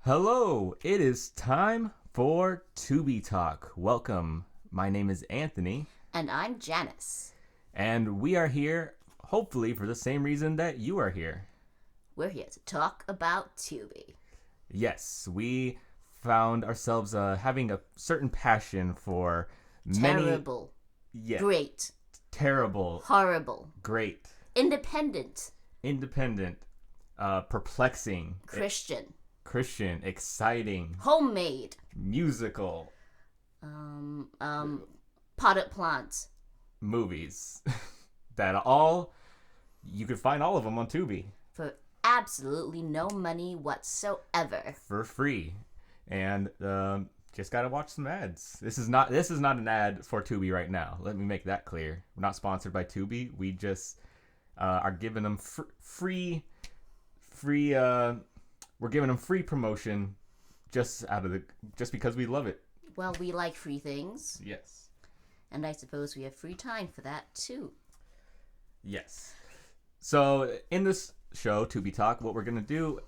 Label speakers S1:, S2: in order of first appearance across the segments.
S1: Hello, it is time for TubiTalk. Welcome. My name is Anthony,
S2: And I'm Janice.
S1: and we are here, hopefully, for the same reason that you are here.
S2: We're here to talk about Tubi.
S1: Yes, we found ourselves having a certain passion for many.
S2: Terrible.
S1: Yeah,
S2: Great.
S1: terrible,
S2: Horrible.
S1: great,
S2: Independent.
S1: independent, perplexing,
S2: Christian.
S1: Christian, exciting,
S2: Homemade.
S1: musical
S2: Potted plant.
S1: movies that all you could find all of them on Tubi
S2: For absolutely no money whatsoever.
S1: for free, and just gotta watch some ads. This is not an ad for Tubi right now. Let me make that clear. We're not sponsored by Tubi. We just are giving them free. We're giving them free promotion just because we love it.
S2: Well, we like free things.
S1: Yes.
S2: And I suppose we have free time for that too.
S1: Yes. So in this show, Tubi Talk, what we're gonna do,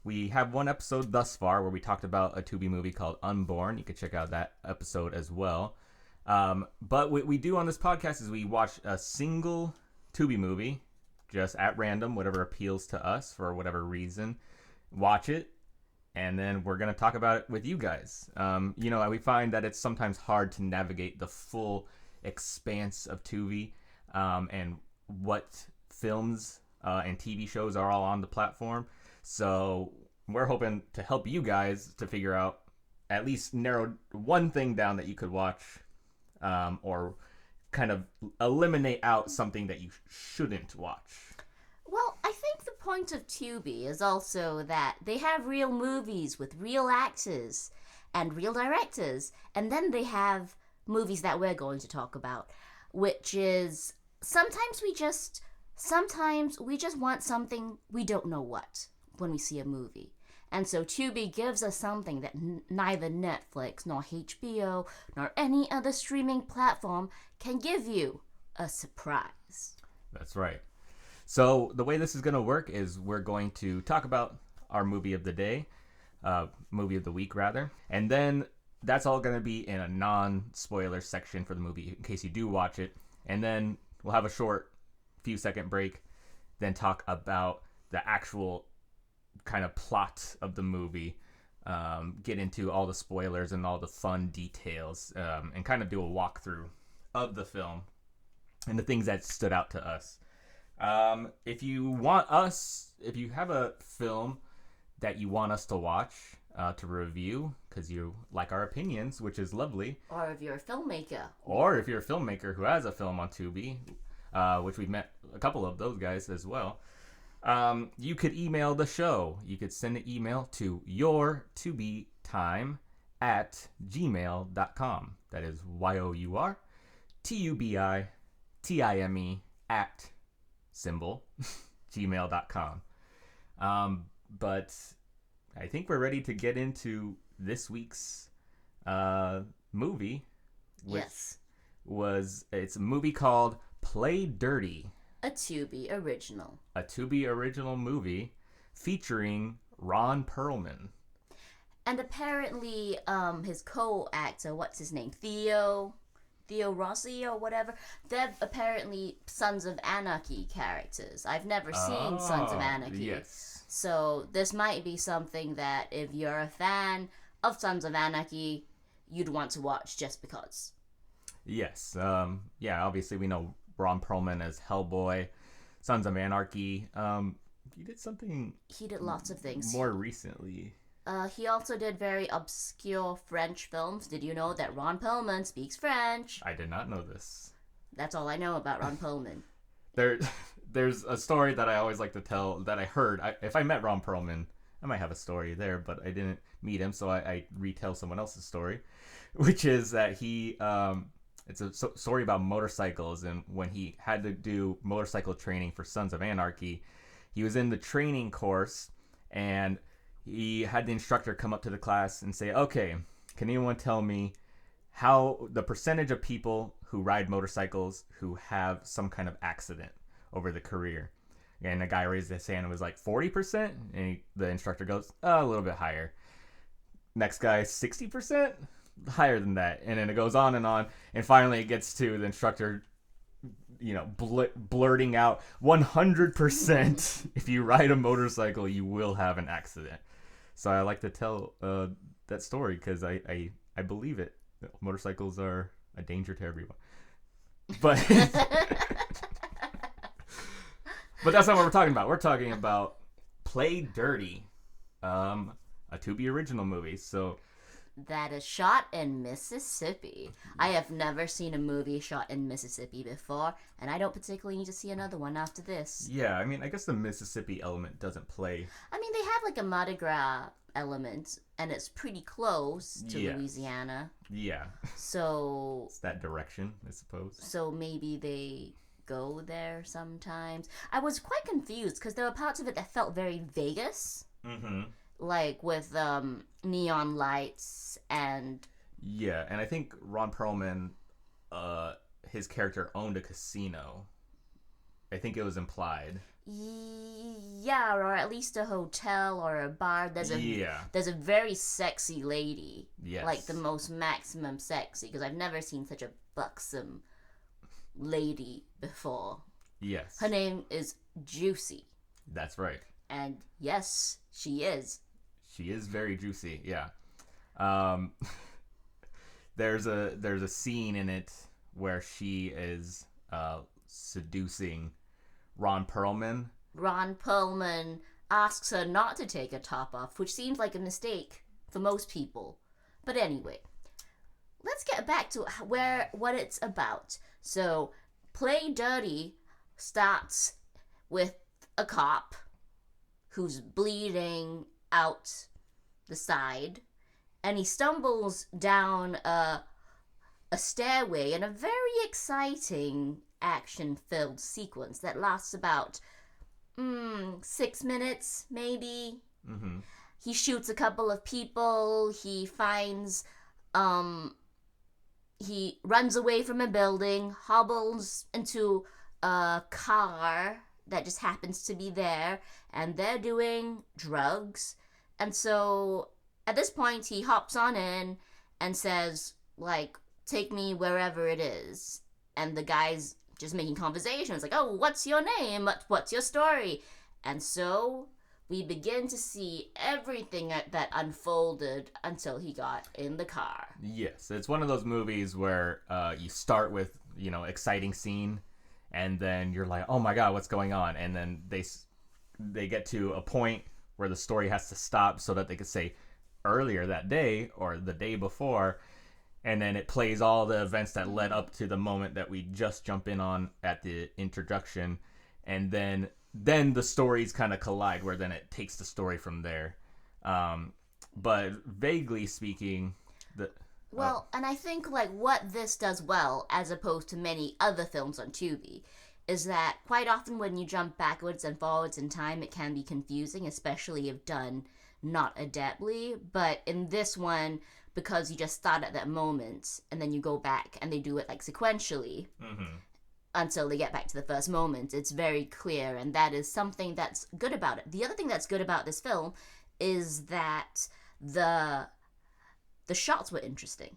S1: we have one episode thus far where we talked about a Tubi movie called Unborn. You can check out that episode as well. But what we do on this podcast is we watch a single Tubi movie, just at random, whatever appeals to us for whatever reason. Watch it, and then we're going to talk about it with you guys. We find that it's sometimes hard to navigate the full expanse of Tubi and what films and TV shows are all on the platform. So we're hoping to help you guys to figure out, at least narrow one thing down that you could watch, or kind of eliminate out something that you shouldn't watch.
S2: Well, I think the point of Tubi is also that they have real movies with real actors and real directors, and then they have movies that we're going to talk about, which is sometimes we just want something we don't know what when we see a movie. And so Tubi gives us something that neither Netflix nor HBO nor any other streaming platform can give you: a surprise.
S1: That's right. So the way this is going to work is we're going to talk about our movie of the day, movie of the week rather, and then that's all going to be in a non-spoiler section for the movie in case you do watch it, and then we'll have a short few second break, then talk about the actual kind of plot of the movie, get into all the spoilers and all the fun details, and kind of do a walkthrough of the film and the things that stood out to us. If you have a film that you want us to watch, to review, because you like our opinions, which is lovely.
S2: Or if you're a filmmaker.
S1: Or if you're a filmmaker who has a film on Tubi, which we've met a couple of those guys as well, you could email the show. You could send an email to yourtubitime@gmail.com. That is yourtubitime at symbol gmail.com. But I think we're ready to get into this week's movie, which it's a movie called Play Dirty,
S2: a Tubi original
S1: movie featuring Ron Perlman.
S2: And apparently his co-actor, what's his name, Theo Rossi or whatever, they're apparently Sons of Anarchy characters. I've never seen Sons of Anarchy.
S1: Yes.
S2: So this might be something that if you're a fan of Sons of Anarchy, you'd want to watch just because.
S1: Yes. Obviously we know Ron Perlman as Hellboy, Sons of Anarchy. He did lots of things more recently.
S2: He also did very obscure French films. Did you know that Ron Perlman speaks French?
S1: I did not know this.
S2: That's all I know about Ron Perlman.
S1: There's a story that I always like to tell that I heard. If I met Ron Perlman, I might have a story there, but I didn't meet him, so I retell someone else's story, which is that he it's a story about motorcycles, and when he had to do motorcycle training for Sons of Anarchy, he was in the training course, and he had the instructor come up to the class and say, okay, can anyone tell me how the percentage of people who ride motorcycles who have some kind of accident over the career? And the guy raised his hand and was like 40%, and the instructor goes, a little bit higher. Next guy, 60%, higher than that. And then it goes on, and finally it gets to the instructor, blurting out 100%. If you ride a motorcycle, you will have an accident. So I like to tell that story because I believe it. Motorcycles are a danger to everyone. But but that's not what we're talking about. We're talking about Play Dirty, a Tubi original movie. So
S2: that is shot in Mississippi. I have never seen a movie shot in Mississippi before, and I don't particularly need to see another one after this.
S1: Yeah, I mean, I guess the Mississippi element doesn't play.
S2: I mean, they have like a Mardi Gras element, and it's pretty close to Louisiana.
S1: Yeah.
S2: So
S1: it's that direction, I suppose.
S2: So maybe they go there sometimes. I was quite confused because there were parts of it that felt very Vegas. Mm-hmm. Like with neon lights and...
S1: Yeah, and I think Ron Perlman, his character owned a casino. I think it was implied.
S2: Yeah, or at least a hotel or a bar. There's a very sexy lady.
S1: Yes.
S2: Like the most maximum sexy, because I've never seen such a buxom lady before.
S1: Yes.
S2: Her name is Juicy.
S1: That's right.
S2: And yes, she is.
S1: She is very juicy, yeah. There's a scene in it where she is seducing Ron Perlman.
S2: Ron Perlman asks her not to take her top off, which seems like a mistake for most people. But anyway, let's get back to what it's about. So, Play Dirty starts with a cop who's bleeding out the side, and he stumbles down a stairway in a very exciting action-filled sequence that lasts about 6 minutes, maybe. Mm-hmm. He shoots a couple of people. He finds, he runs away from a building, hobbles into a car that just happens to be there, and they're doing drugs. And so at this point, he hops on in and says, like, take me wherever it is. And the guy's just making conversation. It's like, oh, what's your name? What's your story? And so we begin to see everything that unfolded until he got in the car.
S1: Yes, it's one of those movies where you start with, exciting scene, and then you're like, oh my God, what's going on? And then they get to a point where the story has to stop so that they could say earlier that day or the day before, and then it plays all the events that led up to the moment that we just jump in on at the introduction, and then the stories kind of collide, where then it takes the story from there. But vaguely speaking,
S2: and I think like what this does well, as opposed to many other films on Tubi, is that quite often when you jump backwards and forwards in time, it can be confusing, especially if done not adeptly. But in this one, because you just start at that moment and then you go back and they do it like sequentially until they get back to the first moment, it's very clear, and that is something that's good about it. The other thing that's good about this film is that the shots were interesting.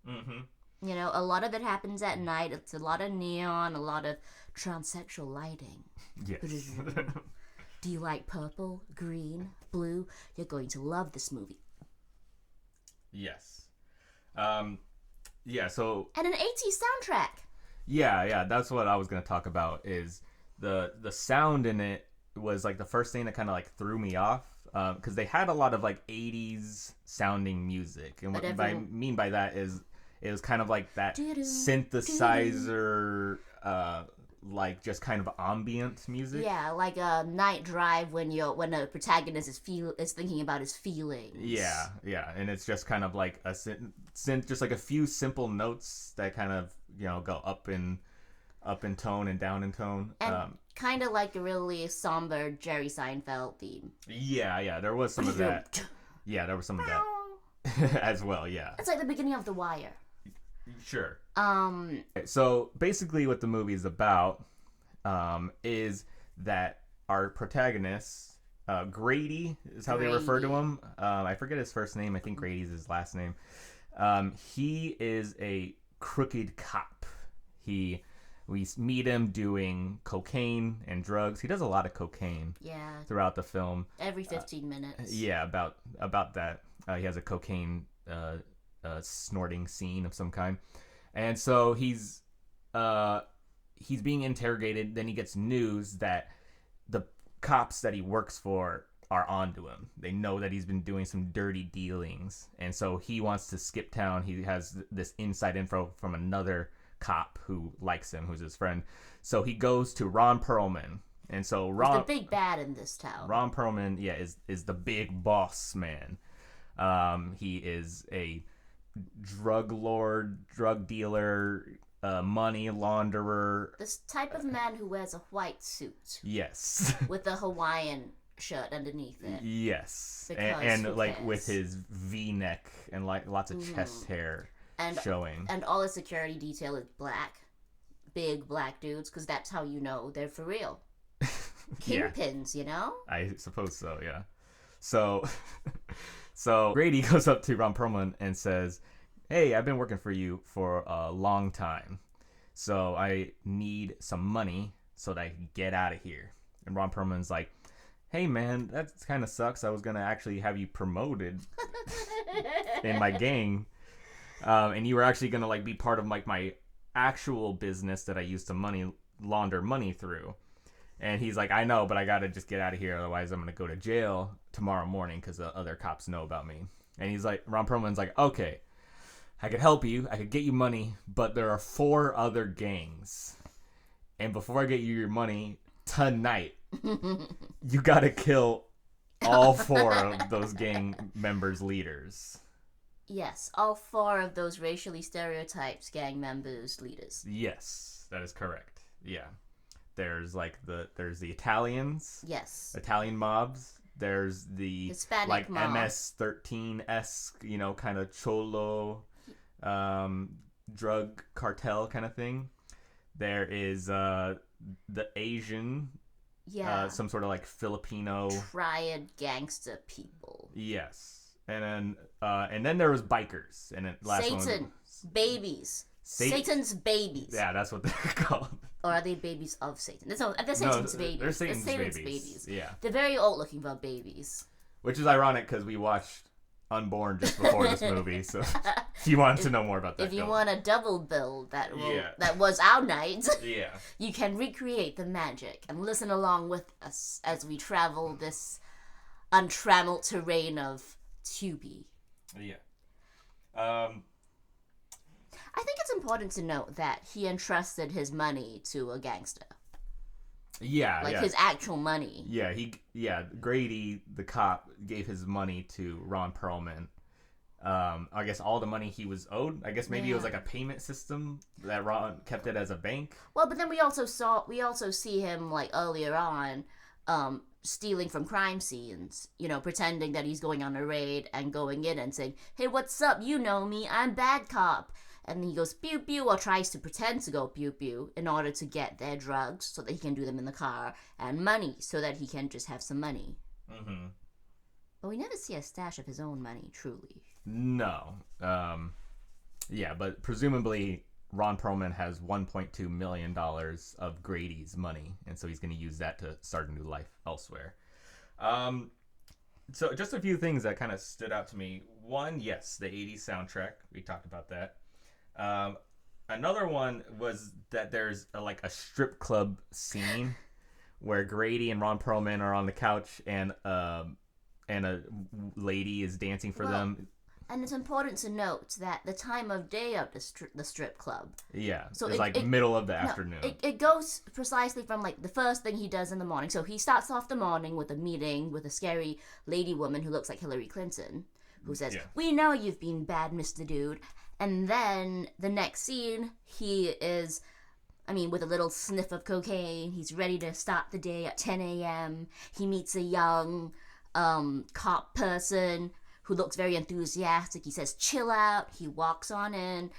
S2: Mm-hmm. A lot of it happens at night. It's a lot of neon, a lot of transsexual lighting.
S1: Yes.
S2: Do you like purple, green, blue? You're going to love this movie.
S1: Yes. Yeah, so...
S2: And an 80s soundtrack.
S1: Yeah, that's what I was going to talk about, is the sound in it was like the first thing that kind of like threw me off, because they had a lot of like 80s sounding music. And what I mean by that is it was kind of like that synthesizer, like just kind of ambient music.
S2: Yeah, like a night drive when the protagonist is thinking about his feelings.
S1: Yeah, and it's just kind of like a just like a few simple notes that kind of go up in tone and down in tone.
S2: And kind of like a really somber Jerry Seinfeld theme.
S1: Yeah, there was some of that. Yeah, there was some of that as well. Yeah,
S2: it's like the beginning of The Wire.
S1: Sure. So basically what the movie is about is that our protagonist, Grady is how they refer to him. I forget his first name. I think Grady's his last name. He is a crooked cop. We meet him doing cocaine and drugs. He does a lot of cocaine.
S2: Yeah.
S1: Throughout the film.
S2: Every 15 minutes.
S1: Yeah, about that. He has a cocaine snorting scene of some kind, and so he's being interrogated. Then he gets news that the cops that he works for are onto him. They know that he's been doing some dirty dealings, and so he wants to skip town. He has this inside info from another cop who likes him, who's his friend. So he goes to Ron Perlman, and so Ron,
S2: he's the big bad in this town.
S1: Ron Perlman, is the big boss man. He is a drug lord, drug dealer, money launderer.
S2: This type of man who wears a white suit.
S1: Yes.
S2: With a Hawaiian shirt underneath it.
S1: Yes. And like with his V-neck and like lots of chest hair showing. And
S2: all his security detail is black. Big black dudes, because that's how you know they're for real. Kingpins, you know?
S1: I suppose so, yeah. So Grady goes up to Ron Perlman and says, "Hey, I've been working for you for a long time, so I need some money so that I can get out of here." And Ron Perlman's like, "Hey, man, that kind of sucks. I was going to actually have you promoted in my gang, and you were actually going to like be part of like my actual business that I used to launder money through." And he's like, "I know, but I got to just get out of here. Otherwise, I'm going to go to jail tomorrow morning because the other cops know about me." And he's like, Ron Perlman's like, "Okay, I could help you. I could get you money, but there are 4 other gangs. And before I get you your money tonight, you got to kill all 4 of those gang members' leaders."
S2: Yes, all 4 of those racially stereotyped gang members' leaders.
S1: Yes, that is correct. Yeah. There's there's the Italians.
S2: Yes.
S1: Italian mobs. There's the
S2: Hispanic
S1: like
S2: mob.
S1: MS-13-esque, kind of cholo drug cartel kind of thing. There is the Asian, some sort of like Filipino
S2: triad gangster people.
S1: Yes. And then there was bikers, and then last one
S2: babies. Satan's babies.
S1: Yeah, that's what they're called.
S2: Or are they babies of Satan? They're Satan's babies.
S1: They're Satan's babies. Yeah.
S2: They're very old looking for babies.
S1: Which is ironic because we watched Unborn just before this movie, so if you want to know more about that.
S2: If you want a double bill that was our night,
S1: yeah,
S2: you can recreate the magic and listen along with us as we travel this untrammeled terrain of Tubi.
S1: Yeah.
S2: I think it's important to note that he entrusted his money to a gangster.
S1: Yeah,
S2: his actual money.
S1: Yeah, Grady, the cop, gave his money to Ron Perlman. I guess all the money he was owed. I guess maybe it was like a payment system that Ron kept it as a bank.
S2: Well, but then we also see him like earlier on, stealing from crime scenes, pretending that he's going on a raid and going in and saying, "Hey, what's up? You know me, I'm bad cop." And then he goes pew pew, or tries to pretend to go pew pew in order to get their drugs so that he can do them in the car, and money so that he can just have some money. Mm-hmm. But we never see a stash of his own money, truly.
S1: No. Yeah, but presumably Ron Perlman has $1.2 million of Grady's money, and so he's going to use that to start a new life elsewhere. So just a few things that kind of stood out to me. One, yes, the 80s soundtrack. We talked about that. Another one was that there's a strip club scene where Grady and Ron Perlman are on the couch and a lady is dancing for them.
S2: And it's important to note that the time of day of the strip club.
S1: Yeah, so it's middle of the afternoon.
S2: It goes precisely from the first thing he does in the morning. So he starts off the morning with a meeting with a scary lady woman who looks like Hillary Clinton, who says, "We know you've been bad, Mr. Dude." And then the next scene, he is, with a little sniff of cocaine. He's ready to start the day at 10 a.m. He meets a young cop person who looks very enthusiastic. He says, "Chill out." He walks on in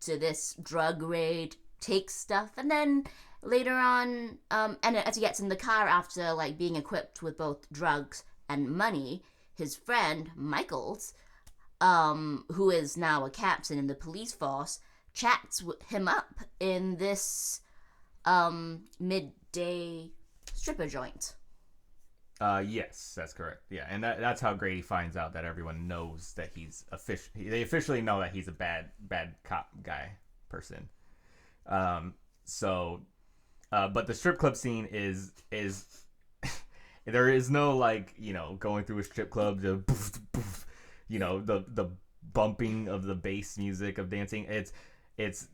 S2: to this drug raid, takes stuff, and then later on, and as he gets in the car after like being equipped with both drugs and money, his friend Michaels, who is now a captain in the police force, chats him up in this midday stripper joint.
S1: Yes, that's correct. Yeah, and that's how Grady finds out that everyone knows that he's they officially know that he's a bad cop guy person. But the strip club scene is there is no like, you know, going through a strip club, the poof, poof, you know, the bumping of the bass music of dancing. It's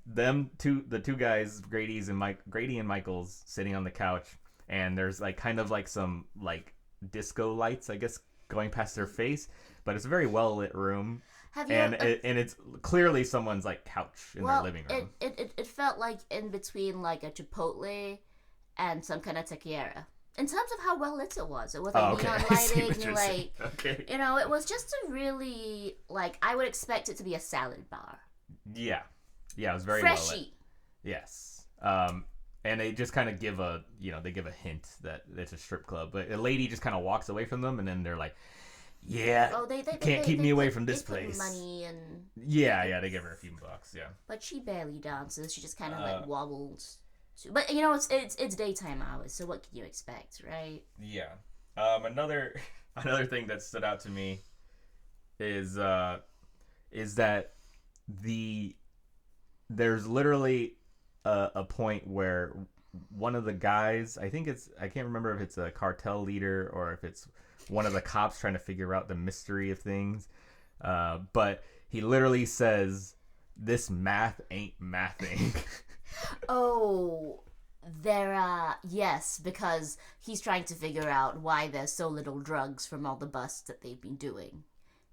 S1: the two guys, Grady and Michaels, sitting on the couch, and there's like kind of like some like disco lights, I guess, going past their face, but it's a very well lit room. And it's clearly someone's like couch in their living room.
S2: It felt like in between like a Chipotle and some kind of taqueria. In terms of how well lit it was like neon lighting, like
S1: okay.
S2: You know, it was just a really like I would expect it to be a salad bar.
S1: Yeah, it was very
S2: freshy.
S1: Well lit. Yes. And they just kind of give a hint that it's a strip club, but a lady just kind of walks away from them, and then they're like, "Yeah, they can't keep me away from this place."
S2: Money and
S1: they give her a few bucks, yeah.
S2: But she barely dances. She just kind of like wobbles. But you know, it's daytime hours, so what can you expect, right?
S1: Yeah. Another thing that stood out to me is that there's literally a point where one of the guys, I can't remember if it's a cartel leader or if it's one of the cops trying to figure out the mystery of things, but he literally says, "This math ain't mathing."
S2: Oh, yes, because he's trying to figure out why there's so little drugs from all the busts that they've been doing.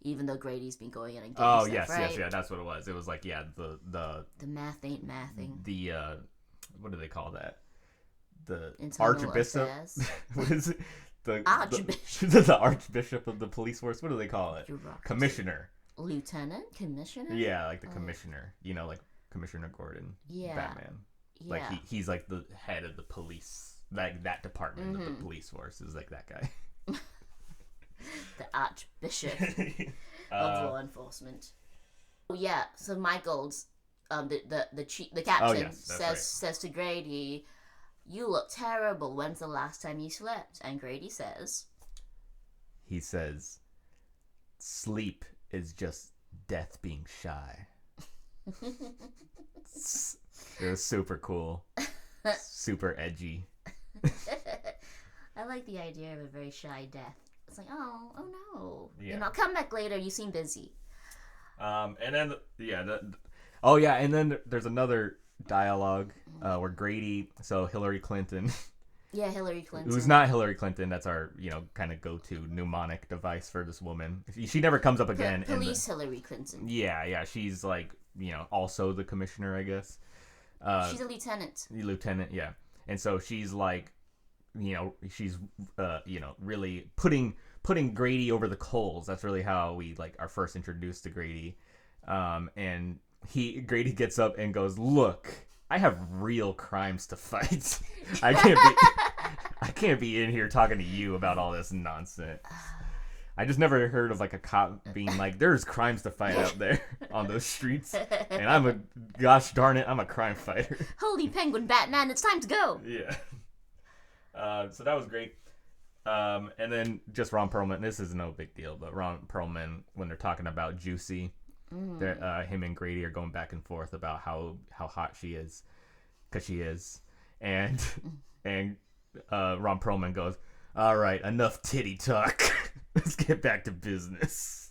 S2: Even though Grady's been going in and getting stuff,
S1: yes,
S2: right?
S1: yes, that's what it was. It was like, yeah, the
S2: math ain't mathing.
S1: The what do they call that? The
S2: Internal
S1: Archbishop. What is it? The
S2: Archbishop.
S1: The Archbishop of the police force. What do they call it? Commissioner.
S2: Lieutenant? Commissioner?
S1: Yeah, like the commissioner. You know, like Commissioner Gordon.
S2: Yeah.
S1: Batman. Yeah. Like he's like the head of the police, like that department of the police force is like that guy.
S2: The Archbishop of law enforcement. Oh yeah, so Michaels, the captain says to Grady, "You look terrible. When's the last time you slept?" And Grady says,
S1: he says, "Sleep is just death being shy." It was super cool, super edgy.
S2: I like the idea of a very shy death. It's like, oh no.
S1: Yeah.
S2: You know, I'll come back later. You seem busy.
S1: And then and then there's another dialogue where Grady, so Hillary Clinton.
S2: Yeah, Hillary Clinton.
S1: Who's not Hillary Clinton? That's our kind of go-to mnemonic device for this woman. She never comes up again.
S2: Police Hillary Clinton.
S1: Yeah, she's like also the commissioner, I guess.
S2: She's a lieutenant.
S1: Lieutenant, yeah, and so she's like. She's really putting Grady over the coals. That's really how we are first introduced to Grady. And Grady gets up and goes, "Look, I have real crimes to fight. I can't be in here talking to you about all this nonsense." I just never heard of like a cop being like, "There's crimes to fight out there on those streets, and gosh darn it, I'm a crime fighter."
S2: Holy penguin, Batman! It's time to go.
S1: Yeah. So that was great. And then just Ron Perlman. This is no big deal, but Ron Perlman, when they're talking about Juicy, him and Grady are going back and forth about how hot she is, because she is, and Ron Perlman goes, "All right, enough titty talk. Let's get back to business."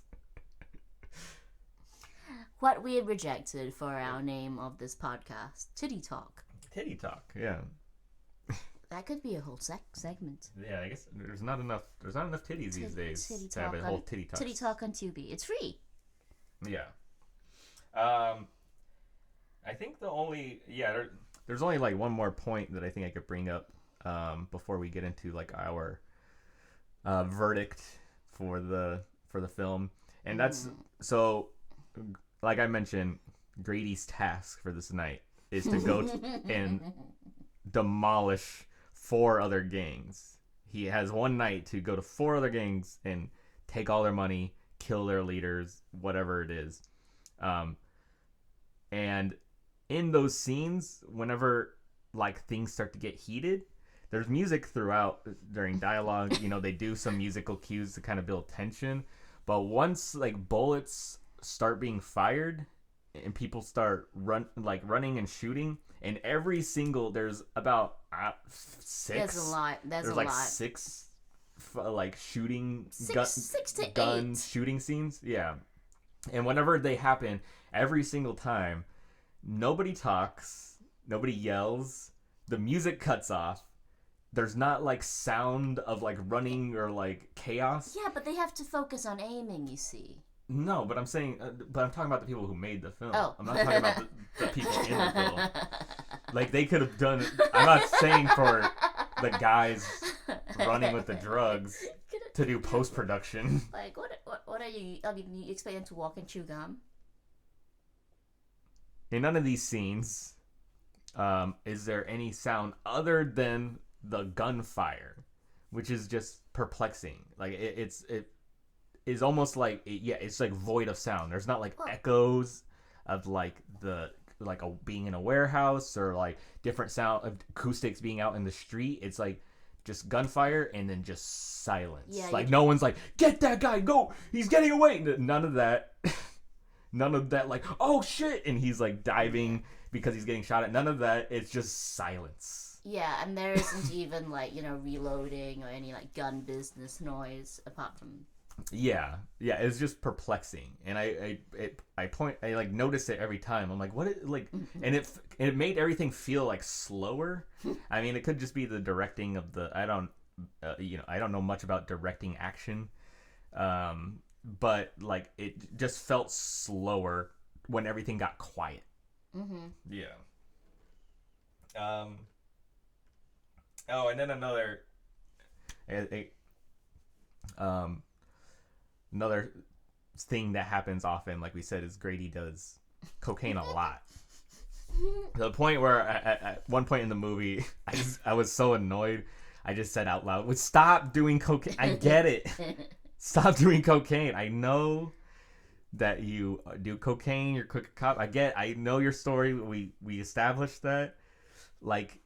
S2: What we had rejected for our name of this podcast, Titty Talk.
S1: Titty talk, yeah.
S2: That could be a whole segment.
S1: Yeah, I guess there's not enough titties these days to have a whole titty talk.
S2: Titty Talk on Tubi. It's free.
S1: Yeah. I think there's only like one more point that I think I could bring up before we get into like our verdict for the film, and that's so like I mentioned, Grady's task for this night is to go demolish 4 other gangs. He has one night to go to 4 other gangs and take all their money, kill their leaders, whatever it is. And in those scenes, whenever like things start to get heated, there's music throughout during dialogue. They do some musical cues to kind of build tension. But once like bullets start being fired and people start running and shooting, and there's about 6.
S2: There's a lot. There's
S1: like
S2: a lot.
S1: 6 like shooting
S2: six to
S1: gun
S2: 8
S1: shooting scenes. Yeah. And whenever they happen, every single time, nobody talks, nobody yells, the music cuts off. There's not like sound of like running or like chaos.
S2: Yeah, but they have to focus on aiming, you see.
S1: No, but I'm saying, but I'm talking about the people who made the film.
S2: Oh.
S1: I'm not talking about the people in the film. Like they could have done. I'm not saying for the guys running with the drugs to do post production.
S2: Like what are you? I mean, you expect them to walk and chew gum?
S1: In none of these scenes, is there any sound other than the gunfire, which is just perplexing. Like it is almost like it's like void of sound. There's not like echoes of like being in a warehouse or like different sound of acoustics being out in the street. It's like just gunfire and then just silence.
S2: Yeah,
S1: like no one's like, get that guy, go, he's getting away. None of that. None of that, like, oh shit, and he's like diving because he's getting shot at. None of that. It's just silence.
S2: Yeah, and there isn't even like reloading or any like gun business noise apart from.
S1: Yeah, it's just perplexing, and I like notice it every time. I'm like, what? And it made everything feel like slower. I mean, it could just be the directing of the. I don't know much about directing action. But like it just felt slower when everything got quiet.
S2: Mm-hmm.
S1: Yeah. Oh, and then another thing that happens often, like we said, is Grady does cocaine a lot. To the point where at one point in the movie, I was so annoyed, I just said out loud, "Stop doing cocaine." I get it. Stop doing cocaine. I know that you do cocaine. You're a quick cop. I know your story. We established that. Like,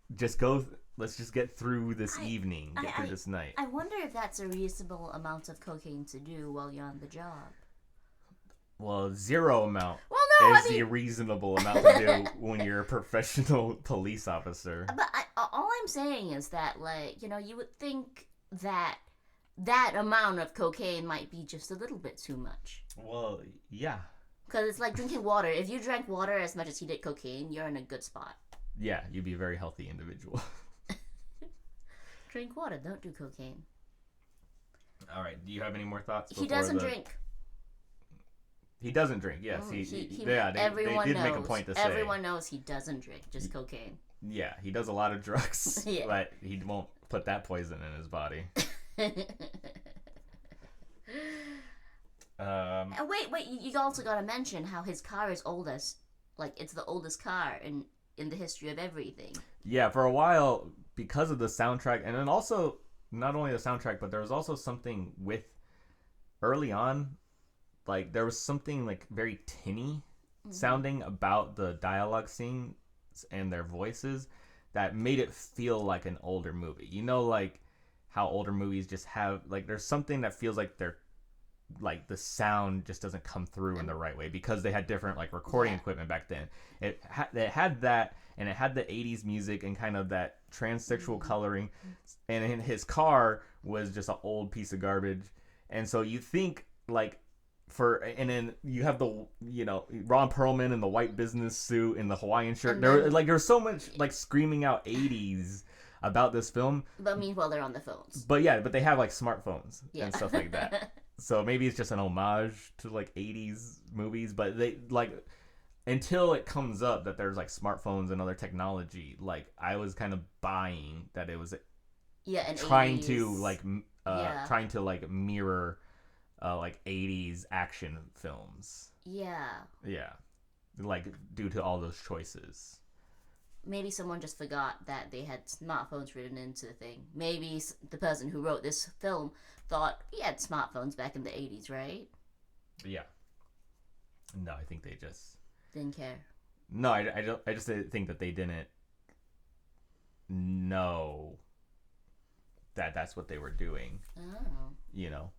S1: let's just get through this evening. Get through this night.
S2: I wonder if that's a reasonable amount of cocaine to do while you're on the job.
S1: Well, 0 amount is the reasonable amount to do when you're a professional police officer.
S2: But all I'm saying is that, like, you would think that amount of cocaine might be just a little bit too much.
S1: Well, yeah.
S2: Because it's like drinking water. If you drank water as much as he did cocaine, you're in a good spot.
S1: Yeah, you'd be a very healthy individual.
S2: Drink water, don't do cocaine.
S1: All right, do you have any more thoughts?
S2: He doesn't drink.
S1: He doesn't drink, yes. They did make a point to say.
S2: Everyone knows he doesn't drink, just cocaine.
S1: Yeah, he does a lot of drugs,
S2: yeah.
S1: But he won't put that poison in his body.
S2: Wait, you also gotta mention how his car is oldest. Like, it's the oldest car in the history of everything.
S1: Yeah, for a while, because of the soundtrack, and then also, not only the soundtrack, but there was also something with, early on, like, there was something, like, very tinny sounding about the dialogue scenes and their voices that made it feel like an older movie. Like, how older movies just have, like, there's something that feels like they're, like, the sound just doesn't come through in the right way because they had different, like, recording equipment back then. It had that, and it had the 80s music and kind of that transsexual coloring, and in his car was just an old piece of garbage. And so you think, like, and then you have the, Ron Perlman in the white business suit and the Hawaiian shirt. There's so much, like, screaming out 80s about this film.
S2: But meanwhile, they're on the phones.
S1: But yeah, but they have, like, smartphones and stuff like that. So maybe it's just an homage to, like, 80s movies, but they, like, until it comes up that there's, like, smartphones and other technology, like, I was kind of buying that it was trying
S2: 80s.
S1: to, like, mirror, like, 80s action films.
S2: Yeah.
S1: Yeah. Like, due to all those choices.
S2: maybe someone just forgot that they had smartphones written into the thing. Maybe the person who wrote this film thought he had smartphones back in the 80s, right?
S1: Yeah. No, I think they just
S2: didn't care.
S1: No, I don't. I just think that they didn't know that that's what they were doing.
S2: Oh.
S1: You know.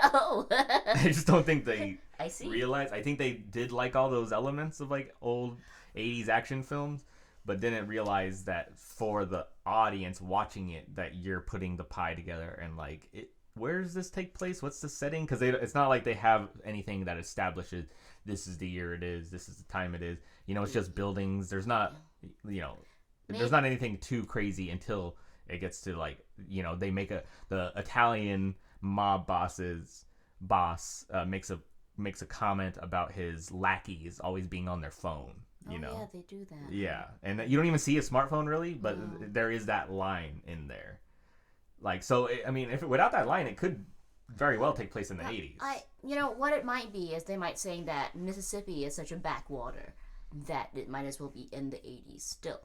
S2: Oh.
S1: I just don't think they
S2: I see.
S1: realized. I think they did like all those elements of like old 80s action films, but didn't realize that for the audience watching it, that you're putting the pie together and like, where does this take place? What's the setting? Because it's not like they have anything that establishes this is the year it is, this is the time it is. You know, it's just buildings. There's not, there's not anything too crazy until it gets to like, they make the Italian mob boss makes a comment about his lackeys always being on their phone.
S2: Yeah, they do that.
S1: Yeah, and you don't even see a smartphone really, but there is that line in there. Like, so I mean, without that line, it could very well take place in the 80s.
S2: What it might be is they might say that Mississippi is such a backwater that it might as well be in the 80s still.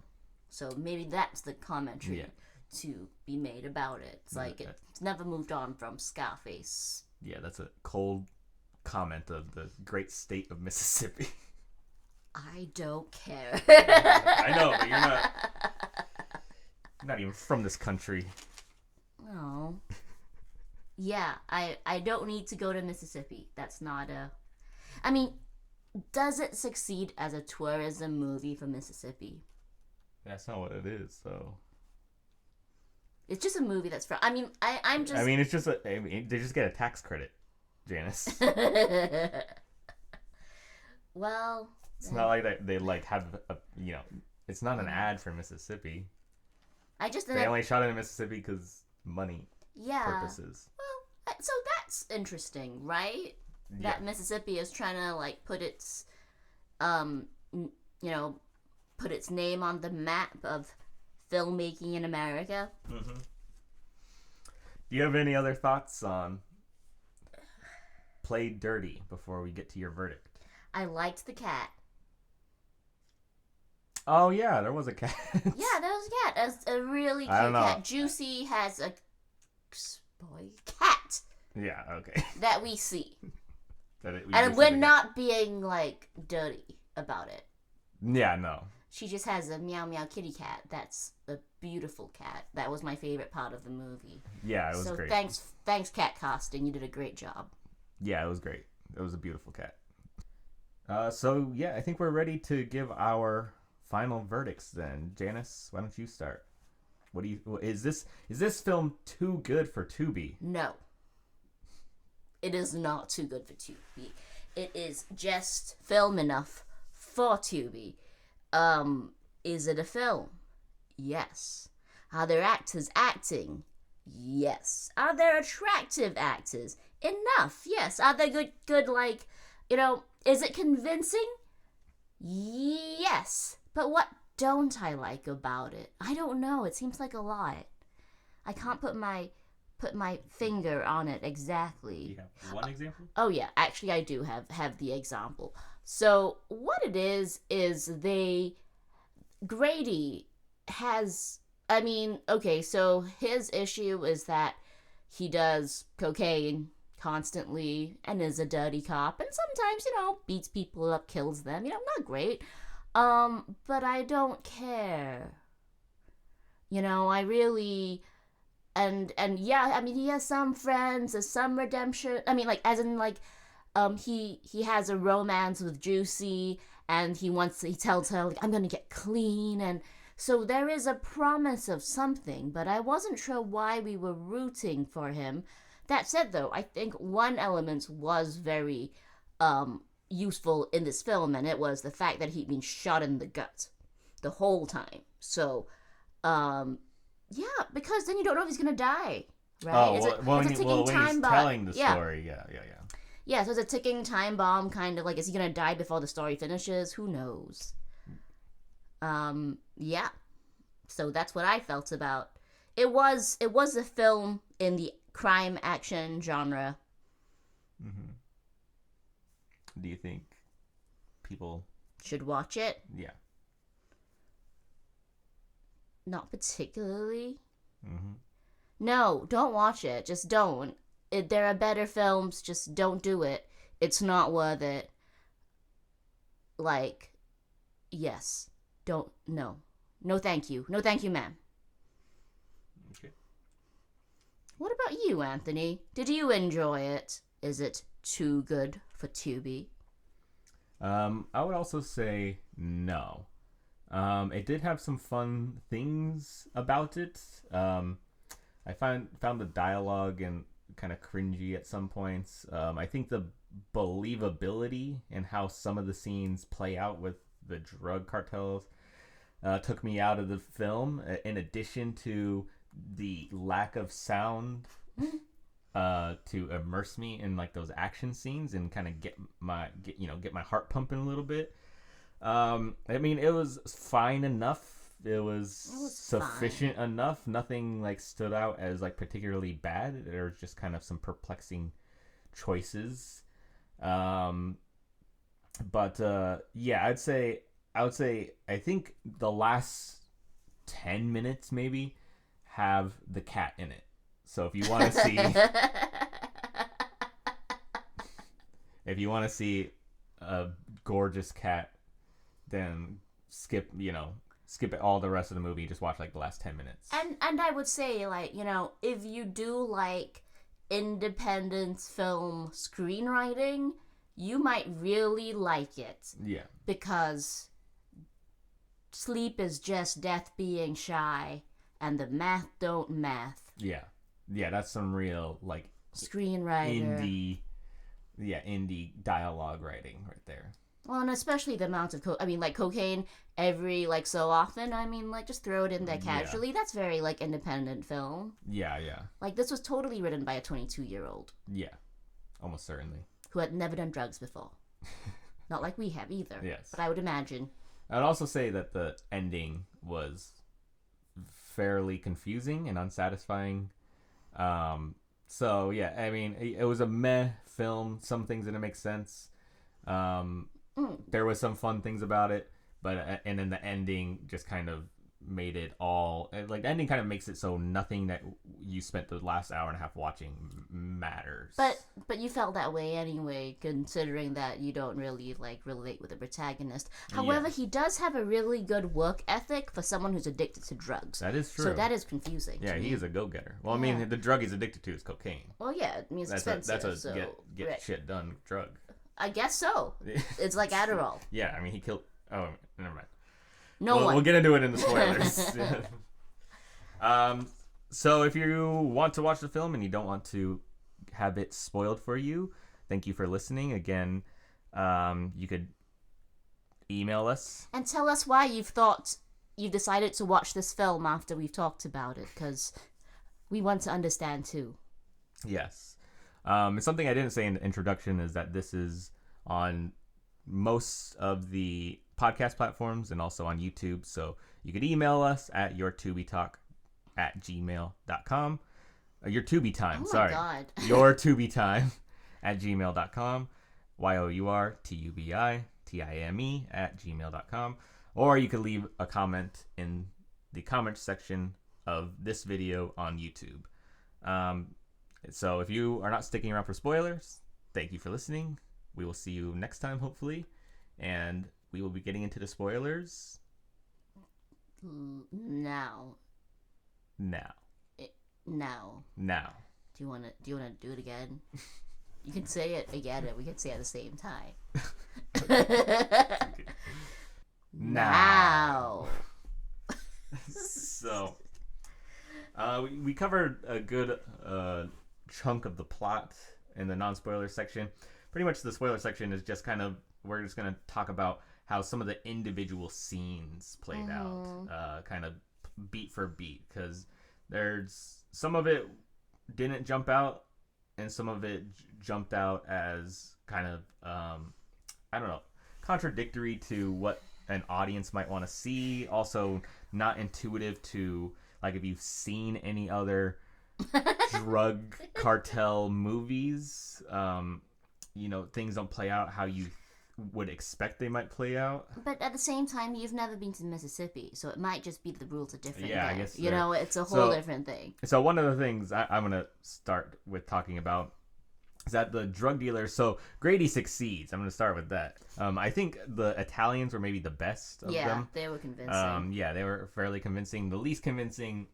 S2: So maybe that's the commentary to be made about it. It's like it's never moved on from Scarface. Yeah,
S1: that's a cold comment of the great state of Mississippi.
S2: I don't care.
S1: I know, but you're not even from this country.
S2: Oh. Yeah, I don't need to go to Mississippi. That's not I mean, does it succeed as a tourism movie for Mississippi?
S1: That's not what it is, so.
S2: It's just a movie that's for. I mean, I'm just.
S1: I mean, it's just they just get a tax credit, Janice.
S2: Well.
S1: It's not like they like have it's not an ad for Mississippi. They only shot it in Mississippi because money purposes.
S2: Well, so that's interesting, right? Yeah. That Mississippi is trying to like put its, put its name on the map of filmmaking in America.
S1: Mm-hmm. Do you have any other thoughts on Play Dirty before we get to your verdict?
S2: I liked the cat.
S1: Oh yeah, there was a cat.
S2: Yeah, there was a cat. A really cute cat. Juicy has a cat.
S1: Yeah, okay.
S2: That we see. And we're not being like dirty about it.
S1: Yeah, no.
S2: She just has a meow meow kitty cat. That's a beautiful cat. That was my favorite part of the movie.
S1: Yeah, it was great.
S2: Thanks cat casting. You did a great job.
S1: Yeah, it was great. It was a beautiful cat. So yeah, I think we're ready to give our final verdicts then. Janice, why don't you start? Is this film too good for Tubi?
S2: No. It is not too good for Tubi. It is just film enough for Tubi. Is it a film? Yes. Are there actors acting? Yes. Are there attractive actors? Enough. Yes. Are there good like, is it convincing? Yes. But what don't I like about it? I don't know. It seems like a lot. I can't put my finger on it exactly.
S1: Do you have one example?
S2: Oh yeah, actually I do have the example. So what it is Grady has, so his issue is that he does cocaine constantly and is a dirty cop and sometimes, beats people up, kills them, not great. But I don't care. I really, and yeah, he has some friends, there's some redemption. He has a romance with Juicy, and he tells her, like, I'm gonna get clean, and so there is a promise of something, but I wasn't sure why we were rooting for him. That said, though, I think one element was very, useful in this film, and it was the fact that he'd been shot in the gut the whole time. So, because then you don't know if he's gonna die, right?
S1: It's a ticking time bomb. Telling the story, yeah.
S2: Yeah, so it's a ticking time bomb, kind of like, is he gonna die before the story finishes? Who knows? Yeah. So that's what I felt about. It was a film in the crime action genre.
S1: Mm-hmm. Do you think people
S2: should watch it?
S1: Yeah.
S2: Not particularly.
S1: Mm-hmm.
S2: No, don't watch it. Just don't. There are better films. Just don't do it. It's not worth it. Like, yes. Don't. No. No, thank you. No, thank you, ma'am.
S1: Okay.
S2: What about you, Anthony? Did you enjoy it? Is it too good for Tubi?
S1: I would also say no. It did have some fun things about it. I found the dialogue and kind of cringy at some points. I think the believability and how some of the scenes play out with the drug cartels took me out of the film. In addition to the lack of sound to immerse me in like those action scenes and kind of get my heart pumping a little bit. I mean, it was fine enough. It was sufficient enough. Nothing like stood out as like particularly bad. There was just kind of some perplexing choices. But yeah, I would say I think the last 10 minutes maybe have the cat in it. So if you want to see a gorgeous cat, then skip it all the rest of the movie. Just watch like the last 10 minutes.
S2: And I would say, like, if you do like independent film screenwriting, you might really like it.
S1: Yeah.
S2: Because sleep is just death being shy, and the math don't math.
S1: Yeah. Yeah, that's some real like
S2: screenwriter.
S1: Indie dialogue writing right there.
S2: Well, and especially the amount of cocaine every like so often. I mean, like, just throw it in there casually. Yeah. That's very like independent film.
S1: Yeah, yeah.
S2: Like, this was totally written by a 22-year-old.
S1: Yeah, almost certainly.
S2: Who had never done drugs before. Not like we have either.
S1: Yes.
S2: But I would imagine.
S1: I'd also say that the ending was fairly confusing and unsatisfying. So yeah, I mean, it was a meh film. Some things didn't make sense. There was some fun things about it, but and then the ending just kind of made it all like the ending kind of makes it so nothing that you spent the last hour and a half watching matters.
S2: But you felt that way anyway, considering that you don't really like relate with the protagonist. However, he does have a really good work ethic for someone who's addicted to drugs.
S1: That is true.
S2: So that is confusing.
S1: Yeah, he is a go-getter. Well, I mean, the drug he's addicted to is cocaine.
S2: Well, yeah, it means
S1: that's
S2: expensive.
S1: Get
S2: right.
S1: shit done drug.
S2: I guess so. It's like Adderall.
S1: Yeah, I mean, he killed. Oh, never mind.
S2: We'll
S1: get into it in the spoilers. So if you want to watch the film and you don't want to have it spoiled for you, thank you for listening. Again, you could email us
S2: and tell us why you've decided to watch this film after we've talked about it, because we want to understand too.
S1: Yes. Something I didn't say in the introduction is that this is on most of the podcast platforms and also on YouTube. So you could email us at yourtubitime@gmail.com. YourTubitime, sorry.
S2: God.
S1: YourTubitime @gmail.com. YourTubitime@gmail.com. Or you could leave a comment in the comment section of this video on YouTube. So if you are not sticking around for spoilers, thank you for listening. We will see you next time, hopefully. And we will be getting into the spoilers
S2: now.
S1: Now.
S2: Do you want to do it again? You can say it again and we can say it at the same time. Now.
S1: So we covered a good chunk of the plot in the non-spoiler section. Pretty much the spoiler section is just kind of, we're just going to talk about how some of the individual scenes played out, kind of beat for beat, because there's some of it didn't jump out and some of it jumped out as kind of I don't know, contradictory to what an audience might want to see, also not intuitive to, like, if you've seen any other drug cartel movies, things don't play out how you would expect they might play out.
S2: But at the same time, you've never been to Mississippi, so it might just be the rules are different.
S1: Yeah,
S2: there.
S1: I guess
S2: you know, it's a whole different thing.
S1: So one of the things I'm gonna start with talking about is that the drug dealers. So Grady succeeds. I'm gonna start with that. I think the Italians were maybe the best of them.
S2: Yeah, they were convincing.
S1: Yeah, they were fairly convincing. The least convincing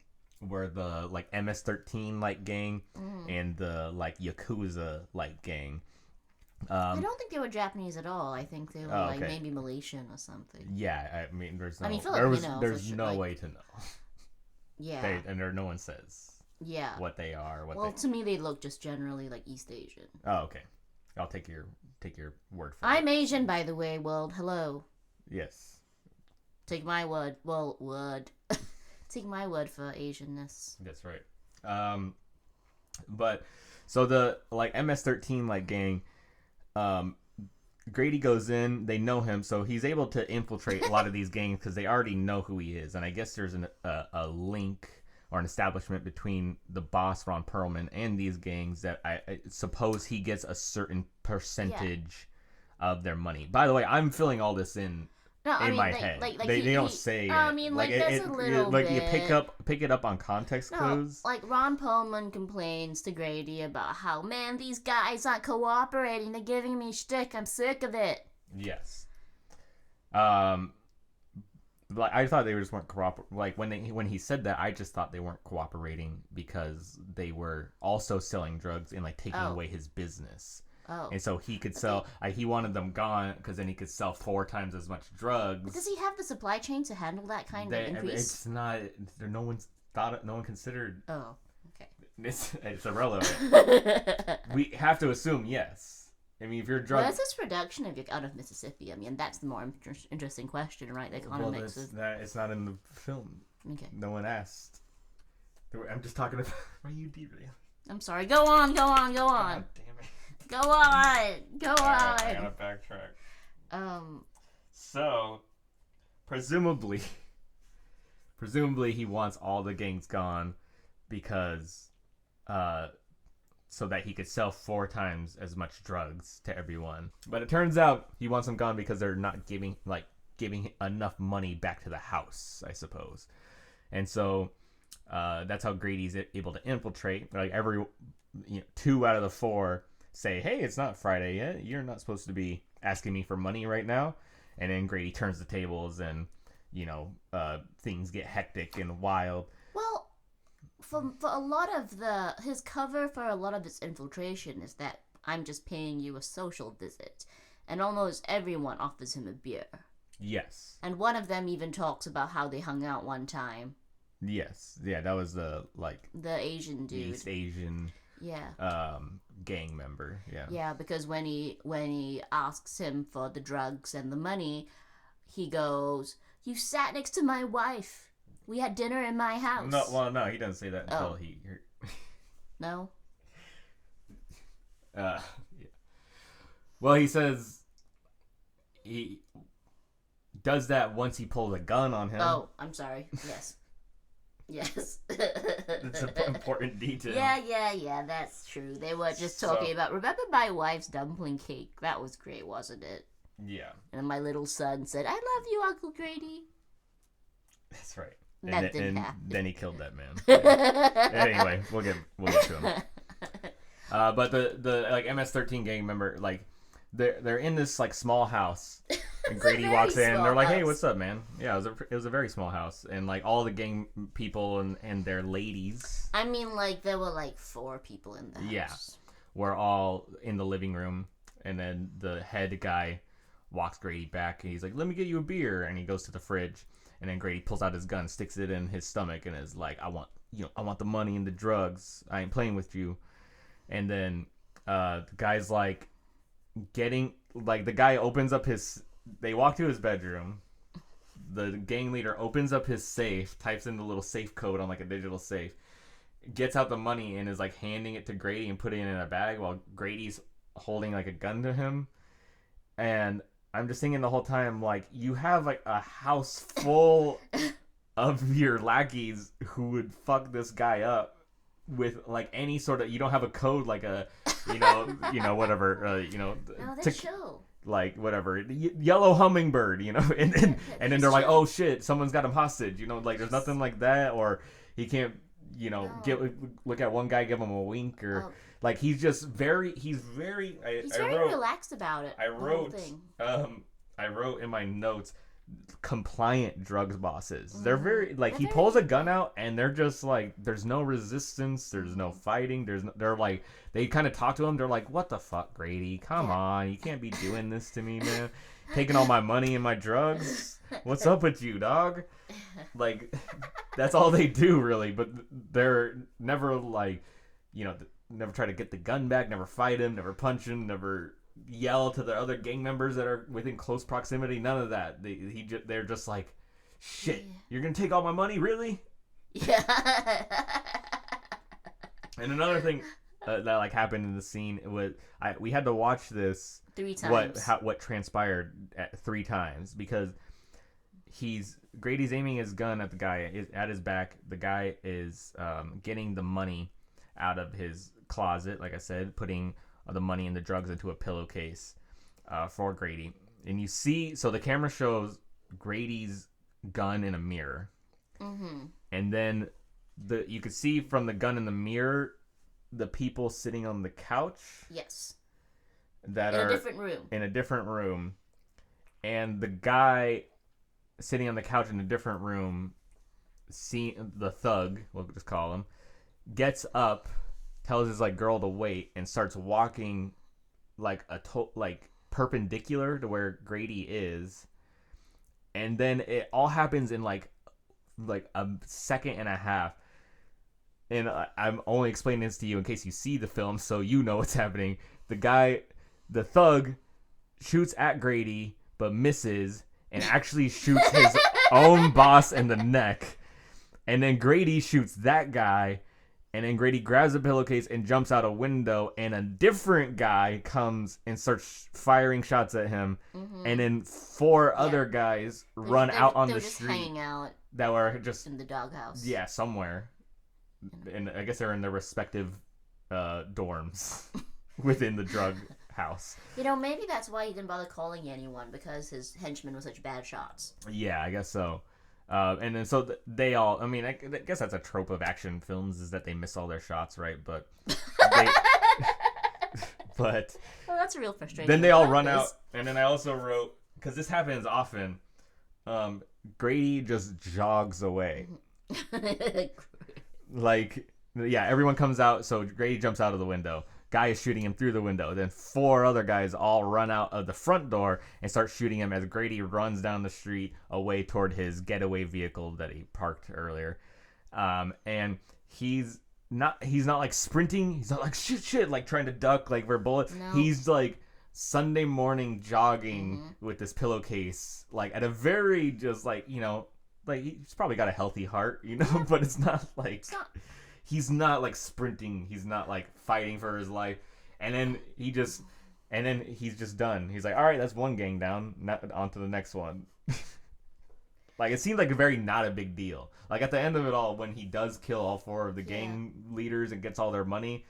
S1: were the like MS-13 like gang and the like Yakuza like gang.
S2: I don't think they were Japanese at all. I think they were like maybe Malaysian or something.
S1: Yeah, I mean, there's no way to know.
S2: Yeah,
S1: and no one says. Yeah. What they are.
S2: To me, they look just generally like East Asian.
S1: Oh, okay. I'll take your word for it.
S2: I'm Asian, by the way, world. Hello.
S1: Yes.
S2: Take my word. Well, word. Take my word for Asianness.
S1: That's right. But so the like MS-13 like gang, Grady goes in. They know him, so he's able to infiltrate a lot of these gangs because they already know who he is. And I guess there's a link or an establishment between the boss Ron Perlman and these gangs that I suppose he gets a certain percentage of their money. By the way, I'm filling all this in my head. They don't say.
S2: I mean, like there's a little
S1: like
S2: bit.
S1: you pick it up on context clues.
S2: Like Ron Perlman complains to Grady about how, man, these guys aren't cooperating. They're giving me shtick. I'm sick of it.
S1: Yes. Like I thought they just weren't cooperating. Like when he said that, I just thought they weren't cooperating because they were also selling drugs and like taking away his business. Oh. And so he could sell. He wanted them gone because then he could sell 4 times as much drugs.
S2: But does he have the supply chain to handle that kind of increase?
S1: It's not. No one's thought it. No one considered.
S2: Oh, okay.
S1: It's irrelevant. We have to assume yes. I mean, if you're drug...
S2: Where's this production of out of Mississippi? I mean, that's the more interesting question, right? The economics of...
S1: It's not in the film. Okay. No one asked. I'm just talking about... Why are you derailing?
S2: I'm sorry. Go on.
S1: God damn it.
S2: Go on.
S1: I gotta backtrack. So, presumably he wants all the gangs gone because... so that he could sell 4 times as much drugs to everyone. But it turns out he wants them gone because they're not giving enough money back to the house, I suppose. And so that's how Grady's able to infiltrate. Like 2 out of the 4 say, "Hey, it's not Friday yet. You're not supposed to be asking me for money right now." And then Grady turns the tables, and things get hectic and wild.
S2: Well, for a lot of his cover for a lot of his infiltration is that I'm just paying you a social visit, and almost everyone offers him a beer.
S1: Yes.
S2: And one of them even talks about how they hung out one time.
S1: Yes. Yeah, that was the
S2: Asian dude.
S1: East Asian.
S2: Yeah.
S1: Gang member. Yeah.
S2: Yeah, because when he asks him for the drugs and the money, he goes, "You sat next to my wife. We had dinner in my house."
S1: No, he doesn't say that until he...
S2: No?
S1: Yeah. Well, he says he does that once he pulls a gun on him.
S2: Oh, I'm sorry. Yes. Yes.
S1: It's an important detail.
S2: Yeah, that's true. They were just talking about, remember my wife's dumpling cake? That was great, wasn't it?
S1: Yeah.
S2: And my little son said, "I love you, Uncle Grady."
S1: That's right.
S2: That didn't happen.
S1: Then he killed that man. Yeah. Anyway, we'll get to him. But the like MS-13 gang member, like they're in this like small house, and Grady walks in. And they're like, "Hey, what's up, man?" Yeah, it was a very small house, and like all the gang people and their ladies.
S2: I mean, like there were like 4 people in the house.
S1: Yeah, we're all in the living room, and then the head guy walks Grady back, and he's like, "Let me get you a beer," and he goes to the fridge. And then Grady pulls out his gun, sticks it in his stomach, and is like, I want the money and the drugs. I ain't playing with you." And then the guy's like the guy opens up they walk to his bedroom. The gang leader opens up his safe, types in the little safe code on like a digital safe, gets out the money and is like handing it to Grady and putting it in a bag while Grady's holding like a gun to him. And I'm just thinking the whole time, like, you have like a house full of your lackeys who would fuck this guy up with like any sort of. You don't have a code like a, whatever,
S2: No, they're chill.
S1: like whatever, yellow hummingbird, and then they're like, oh shit, someone's got him hostage, like there's nothing like that, or he can't, look at one guy, give him a wink, or like he's very
S2: relaxed about it.
S1: I wrote in my notes, compliant drugs bosses. They're very like he pulls a gun out and they're just like there's no resistance, there's no fighting, they're like they kind of talk to him, they're like, what the fuck, Grady, come on, you can't be doing this to me, man, taking all my money and my drugs, what's up with you, dog? Like that's all they do really, but they're never like, never try to get the gun back, never fight him, never punch him, never yell to the other gang members that are within close proximity. None of that. They're just like, shit, you're gonna take all my money, really?
S2: Yeah.
S1: And another thing that like happened in the scene was we had to watch this
S2: 3 times.
S1: What transpired 3 times, because Grady's aiming his gun at the guy at his back. The guy is getting the money out of his closet, like I said, putting the money and the drugs into a pillowcase for Grady. And you see, so the camera shows Grady's gun in a mirror. Mm-hmm. And then you could see from the gun in the mirror the people sitting on the couch.
S2: Yes.
S1: That
S2: in
S1: are
S2: in
S1: a different room. And the guy sitting on the couch in a different room, the thug, we'll just call him, gets up, tells his like girl to wait, and starts walking like perpendicular to where Grady is, and then it all happens in like a second and a half. And I'm only explaining this to you in case you see the film, so you know what's happening. The thug shoots at Grady but misses and actually shoots his own boss in the neck, and then Grady shoots that guy. And then Grady grabs a pillowcase and jumps out a window, and a different guy comes and starts firing shots at him. Mm-hmm. And then 4 other guys run out on the street. They were just
S2: hanging out.
S1: That were just
S2: in the doghouse.
S1: Yeah, somewhere. And I guess they're in their respective dorms within the drug house.
S2: Maybe that's why he didn't bother calling anyone, because his henchmen were such bad shots.
S1: Yeah, I guess so. And then so they all, I mean, I guess that's a trope of action films, is that they miss all their shots, right? But well,
S2: that's a real frustration.
S1: Then they all run out, and then I also wrote, because this happens often, Grady just jogs away. Like, yeah, everyone comes out, so Grady jumps out of the window. Guy is shooting him through the window. Then 4 other guys all run out of the front door and start shooting him as Grady runs down the street away toward his getaway vehicle that he parked earlier. And he's not like sprinting. He's not like shit, like trying to duck like for bullets. No. He's like Sunday morning jogging with this pillowcase, like at a very just like, like he's probably got a healthy heart, but it's not like... He's not like sprinting. He's not like fighting for his life. And then he's just done. He's like, all right, that's one gang down. On to the next one. Like, it seemed like not a big deal. Like, at the end of it all, when he does kill all 4 of the gang leaders and gets all their money,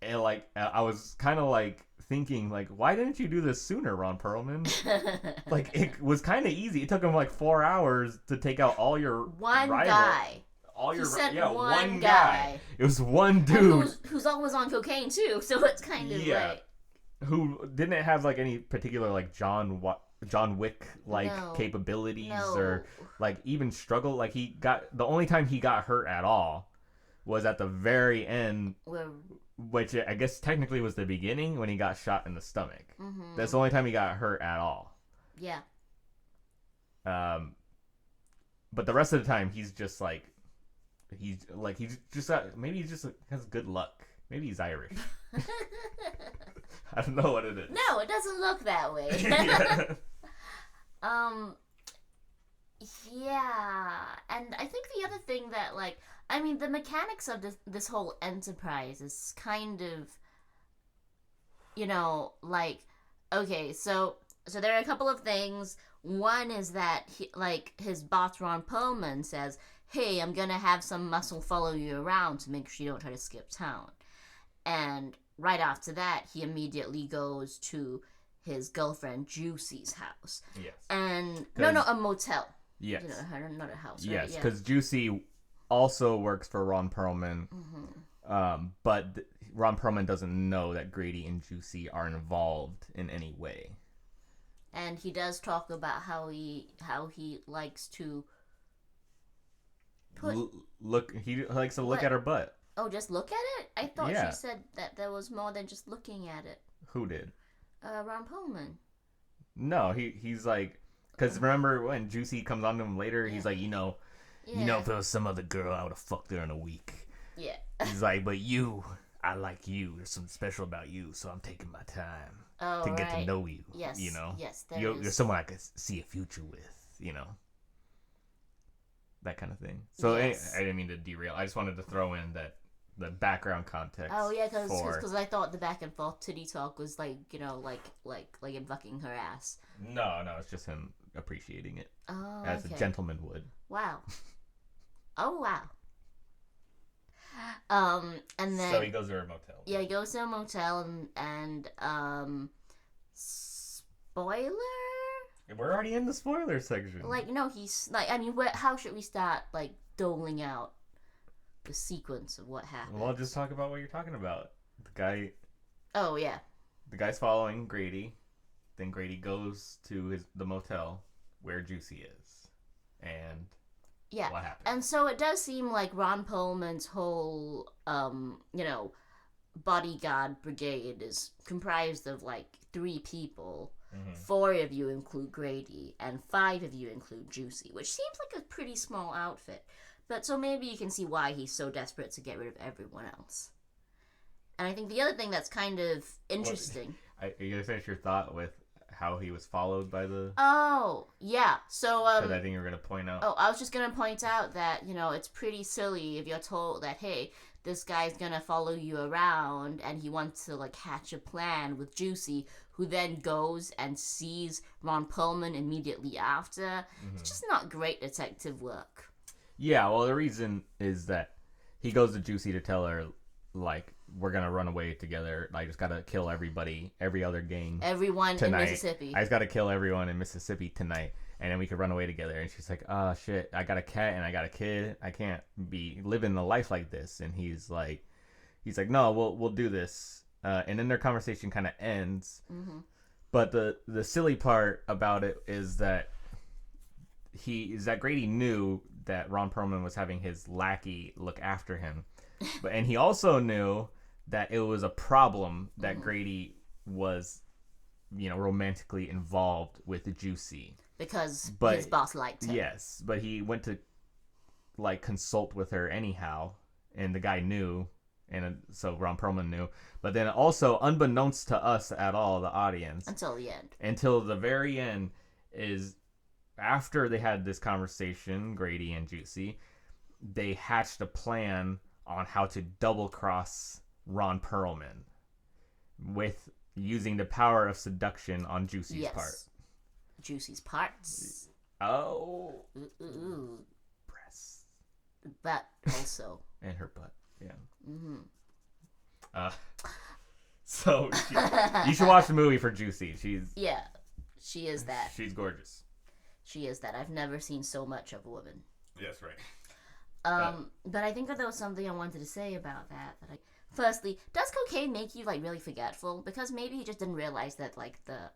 S1: and like, I was kind of like thinking, like, why didn't you do this sooner, Ron Perlman? Like, it was kind of easy. It took him like 4 hours to take out all your
S2: one guy.
S1: One guy. It was one dude
S2: who's always on cocaine too, so it's kind of like
S1: who didn't have like any particular like John Wick like capabilities or like even struggle. Like the only time he got hurt at all was at the very end, which I guess technically was the beginning when he got shot in the stomach. Mm-hmm. That's the only time he got hurt at all.
S2: Yeah.
S1: But the rest of the time he's just like. Maybe he just has good luck. Maybe he's Irish. I don't know what it is.
S2: No, it doesn't look that way. Yeah. And I think the other thing that, like, I mean, the mechanics of this whole enterprise is kind of, like, okay, so there are a couple of things. One is that, his boss, Ron Perlman, says, hey, I'm going to have some muscle follow you around to make sure you don't try to skip town. And right after that, he immediately goes to his girlfriend Juicy's house.
S1: Yes.
S2: And no, a motel.
S1: Yes.
S2: Not a house. Right?
S1: Yes, because Juicy also works for Ron Perlman. But Ron Perlman doesn't know that Grady and Juicy are involved in any way.
S2: And he does talk about how he likes to
S1: look. He likes to look at her butt.
S2: Oh, just look at it? I thought
S1: Yeah.
S2: she said that there was more than just looking at it.
S1: Who did?
S2: Ron Perlman.
S1: No, he's like, because remember when Juicy comes on to him later, he's like, you know, if it was some other girl, I would have fucked her in a week.
S2: Yeah.
S1: He's like, but you, I like you. There's something special about you, so I'm taking my time to get to know you.
S2: Yes.
S1: You know.
S2: Yes.
S1: You're someone I could see a future with. You know. That kind of thing. So
S2: yes.
S1: I didn't mean to derail. I just wanted to throw in the background context.
S2: Oh yeah, because I thought the back and forth titty talk was like him fucking her ass.
S1: No, it's just him appreciating it as a gentleman would.
S2: Wow. Oh wow. And then
S1: so he goes to a motel.
S2: Yeah, he goes to a motel and spoiler.
S1: We're already in the spoiler section.
S2: Like no, he's like I mean, how should we start like doling out the sequence of what happened?
S1: Well, just talk about what you're talking about. The guy.
S2: Oh yeah.
S1: The guy's following Grady. Then Grady goes to the motel where Juicy is, and what happens?
S2: And so it does seem like Ron Perlman's whole bodyguard brigade is comprised of like 3 people. 4 of you include Grady, and 5 of you include Juicy, which seems like a pretty small outfit. But so maybe you can see why he's so desperate to get rid of everyone else. And I think the other thing that's kind of interesting...
S1: Are you going to finish your thought with how he was followed by the...
S2: Oh, yeah. So,
S1: Because I think you were going to point out...
S2: Oh, I was just going to point out that, it's pretty silly if you're told that, hey, this guy's going to follow you around and he wants to, like, hatch a plan with Juicy, who then goes and sees Ron Perlman immediately after. It's just not great detective work. Yeah,
S1: well, the reason is that he goes to Juicy to tell her, like, we're going to run away together. I just got to kill everybody, every other gang.
S2: Everyone
S1: tonight.
S2: In Mississippi.
S1: I just got to kill everyone in Mississippi tonight, and then we could run away together. And she's like, oh, shit, I got a cat and I got a kid. I can't be living a life like this. And he's like, no, we'll do this. And then their conversation kind of ends. But the silly part about it is that Grady knew that Ron Perlman was having his lackey look after him. And he also knew that it was a problem that Grady was, romantically involved with Juicy.
S2: Because his boss liked him.
S1: Yes, but he went to, like, consult with her anyhow, and the guy knew, and so Ron Perlman knew. But then also, unbeknownst to us at all, the audience...
S2: Until the end.
S1: Until the very end is, after they had this conversation, Grady and Juicy, they hatched a plan on how to double-cross Ron Perlman with using the power of seduction on Juicy's part.
S2: Juicy's parts.
S1: Oh.
S2: Ooh.
S1: Breasts.
S2: But also.
S1: And her butt. Yeah. So you should watch the movie for Juicy. She
S2: is that.
S1: She's gorgeous.
S2: She is that. I've never seen so much of a woman.
S1: Yes, right.
S2: But I think that there was something I wanted to say about that. Firstly, does cocaine make you like really forgetful? Because maybe he just didn't realize that like the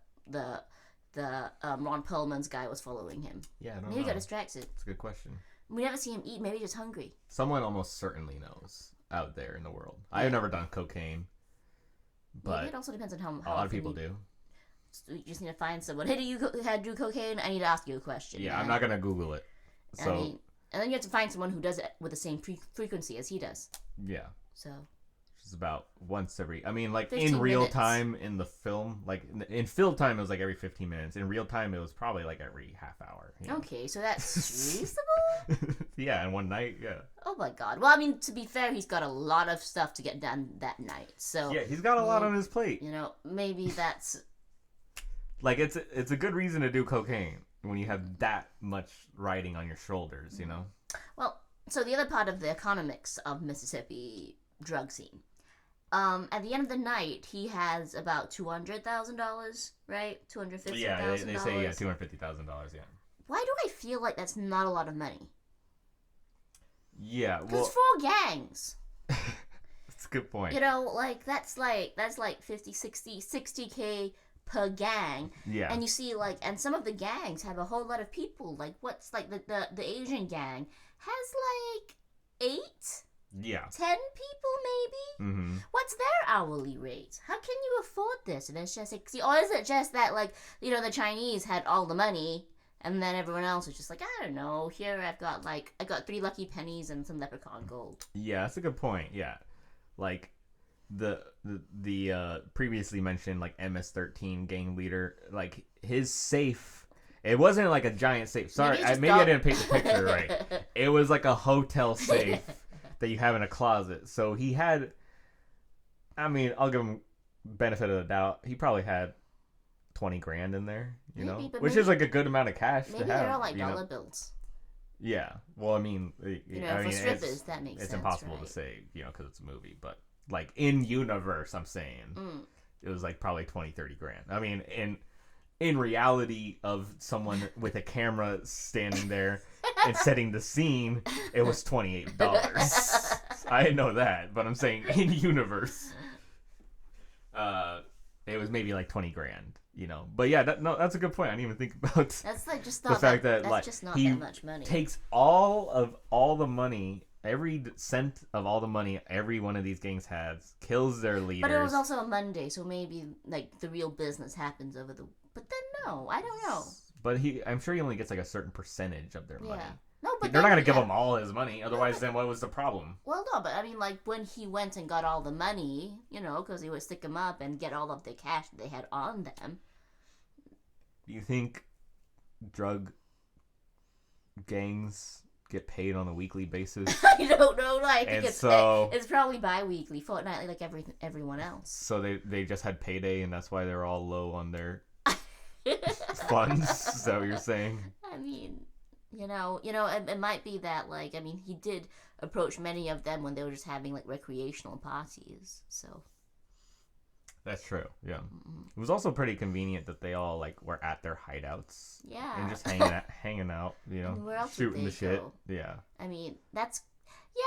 S2: Ron Perlman's guy was following him.
S1: Yeah, I don't know.
S2: Maybe he got distracted.
S1: It's a good question.
S2: We never see him eat. Maybe he's just hungry.
S1: Someone almost certainly knows out there in the world. Yeah. I've never done cocaine, but
S2: maybe it also depends on how
S1: a lot of people do.
S2: You just need to find someone. Hey, do you do cocaine? I need to ask you a question.
S1: Yeah, man. I'm not gonna Google it. So.
S2: I mean, and then you have to find someone who does it with the same frequency as he does.
S1: Yeah.
S2: So.
S1: It's about once every. I mean, like
S2: 15
S1: in real
S2: minutes.
S1: time in the film, like in film time, it was like every 15 minutes. In real time, it was probably like every half hour.
S2: Okay, so that's reasonable.
S1: Yeah, and one night, yeah.
S2: Oh my god. Well, I mean, to be fair, he's got a lot of stuff to get done that night. So
S1: yeah, he's got a lot on his plate.
S2: Maybe that's.
S1: Like it's a good reason to do cocaine when you have that much riding on your shoulders, you know.
S2: Well, so the other part of the economics of Mississippi drug scene At the end of the night, he has about $200,000, right? $250,000.
S1: Yeah, they say $250,000. Yeah.
S2: Why do I feel like that's not a lot of money?
S1: Yeah,
S2: Because
S1: well,
S2: 4 gangs.
S1: that's a good point.
S2: You know, like that's like 50, 60K per gang.
S1: Yeah.
S2: And you see, like, and some of the gangs have a whole lot of people. Like, what's like the Asian gang has like 8,
S1: Yeah.
S2: 10 people maybe.
S1: Mm-hmm.
S2: What's their hourly rate? How can you afford this? And it's just like, see, or is it just that, like, you know, the Chinese had all the money, and then everyone else was just like, I don't know. Here I got 3 lucky pennies and some leprechaun gold.
S1: Yeah, that's a good point. Yeah, like the previously mentioned like MS-13 gang leader, like his safe. It wasn't like a giant safe. Sorry, maybe I didn't paint the picture right. It was like a hotel safe that you have in a closet. So he had. I mean, I'll give him benefit of the doubt. He probably had 20 grand in there, which is like a good amount of cash to have.
S2: Maybe they're all like dollar bills.
S1: Yeah. Well, I mean,
S2: for strippers, that makes sense.
S1: It's impossible to say, because it's a movie, but like in universe, I'm saying it was like probably 20, 30 grand. I mean, in reality of someone with a camera standing there and setting the scene, it was $28. I know that, but I'm saying in universe, it was maybe like 20 grand. But yeah, that's a good point. I didn't even think about
S2: that's like just
S1: the fact that
S2: that's
S1: like
S2: just not
S1: he
S2: that much money.
S1: Takes all the money, every cent of all the money every one of these gangs has, kills their leaders.
S2: But it was also a Monday, so maybe like the real business happens over the. But then no, I don't know.
S1: But I'm sure he only gets like a certain percentage of their money.
S2: No, but
S1: they're not gonna give him all his money. Otherwise, then what was the problem?
S2: Well, no, but I mean, like when he went and got all the money, because he would stick them up and get all of the cash that they had on them.
S1: Do you think drug gangs get paid on a weekly basis?
S2: I don't know. I think
S1: it's
S2: it's probably bi-weekly, fortnightly, like everyone else.
S1: So they just had payday, and that's why they're all low on their funds. Is that what you're saying?
S2: I mean, it might be that, like, I mean, he did approach many of them when they were just having like recreational parties. So.
S1: That's true. Yeah, It was also pretty convenient that they all like were at their hideouts.
S2: Yeah,
S1: and just hanging out.
S2: where else
S1: shooting the shit.
S2: Go?
S1: Yeah.
S2: I mean, that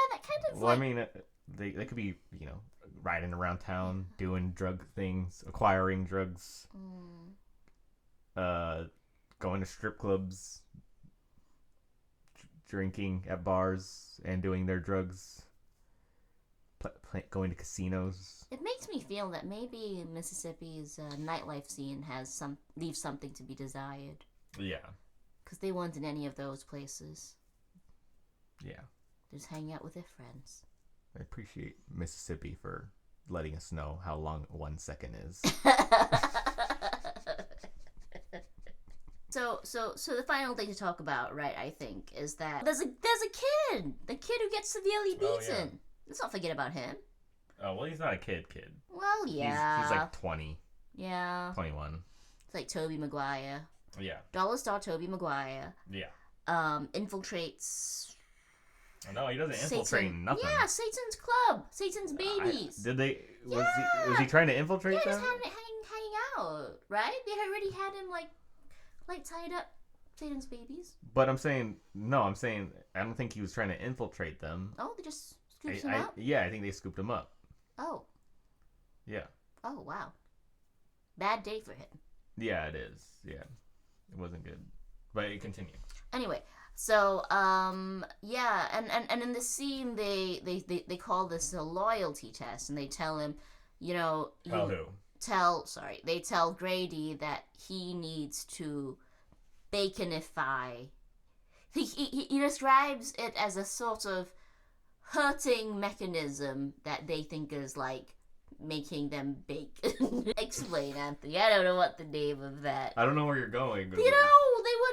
S2: kind of.
S1: Well, I mean, they could be riding around town doing drug things, acquiring drugs, going to strip clubs, drinking at bars, and doing their drugs. Going to casinos.
S2: It makes me feel that maybe Mississippi's nightlife scene leaves something to be desired.
S1: Yeah.
S2: Because they weren't in any of those places.
S1: Yeah.
S2: Just hang out with their friends.
S1: I appreciate Mississippi for letting us know how long 1 second is.
S2: So the final thing to talk about, right? I think is that there's a kid, the kid who gets severely beaten.
S1: Oh, yeah.
S2: Let's not forget about him.
S1: Oh, well, he's not a kid.
S2: Well, yeah.
S1: He's like 20.
S2: Yeah.
S1: 21.
S2: It's like Tobey Maguire.
S1: Yeah.
S2: Dollar Star Tobey Maguire.
S1: Yeah.
S2: Infiltrates.
S1: No, he doesn't infiltrate nothing.
S2: Yeah, Satan's club. Satan's babies.
S1: Was he trying to infiltrate them?
S2: Yeah, just hanging out, right? They already had him like tied up. Satan's babies.
S1: But I'm saying I don't think he was trying to infiltrate them.
S2: Oh, they just scooped him up?
S1: Yeah, I think they scooped him up.
S2: Oh.
S1: Yeah.
S2: Oh, wow. Bad day for him.
S1: Yeah, it is. Yeah. It wasn't good. But it continued.
S2: Anyway, so yeah, and in the scene they call this a loyalty test, and they tell him, they tell Grady that he needs to baconify. He describes it as a sort of hurting mechanism that they think is like making them bacon. Explain, Anthony. I don't know what the name of that.
S1: I don't know where you're going.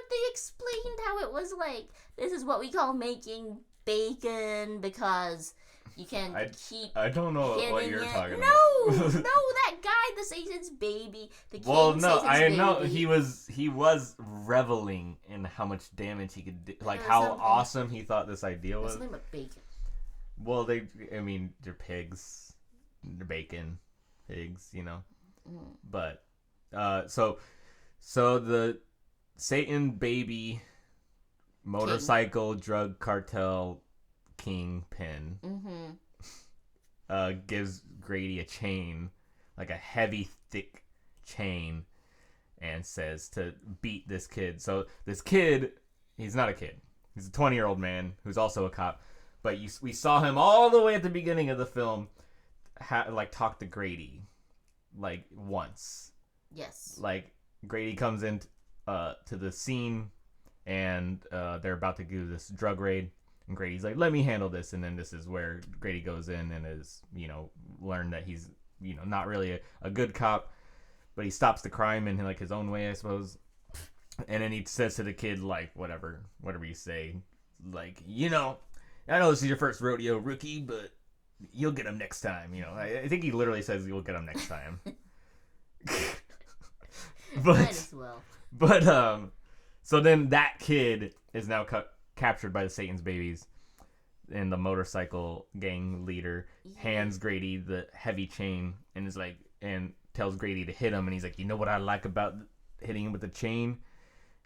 S2: They explained how it was like, this is what we call making bacon because you can keep.
S1: I don't know what you're talking about.
S2: No, that guy, the Satan's baby, the king.
S1: Well, no,
S2: Satan's baby.
S1: know he was reveling in how much damage he could do, like how awesome he thought this idea was.
S2: Something about bacon.
S1: Well, they're pigs. bacon, pigs,
S2: Mm.
S1: But so the Satan baby motorcycle drug cartel kingpin gives Grady a chain, like a heavy, thick chain, and says to beat this kid. So this kid, he's not a kid. He's a 20-year-old man who's also a cop. But we saw him all the way at the beginning of the film, talk to Grady, once.
S2: Yes.
S1: Grady comes in to the scene, and they're about to do this drug raid. And Grady's like, let me handle this. And then this is where Grady goes in and is, learned that he's, not really a good cop. But he stops the crime in his own way, I suppose. And then he says to the kid, whatever you say. I know this is your first rodeo, rookie, but you'll get him next time. I think he literally says you'll get him next time.
S2: Might as well.
S1: But so then that kid is now captured by the Satan's babies, and the motorcycle gang leader hands Grady the heavy chain and is and tells Grady to hit him, and he's like, you know what I like about hitting him with the chain?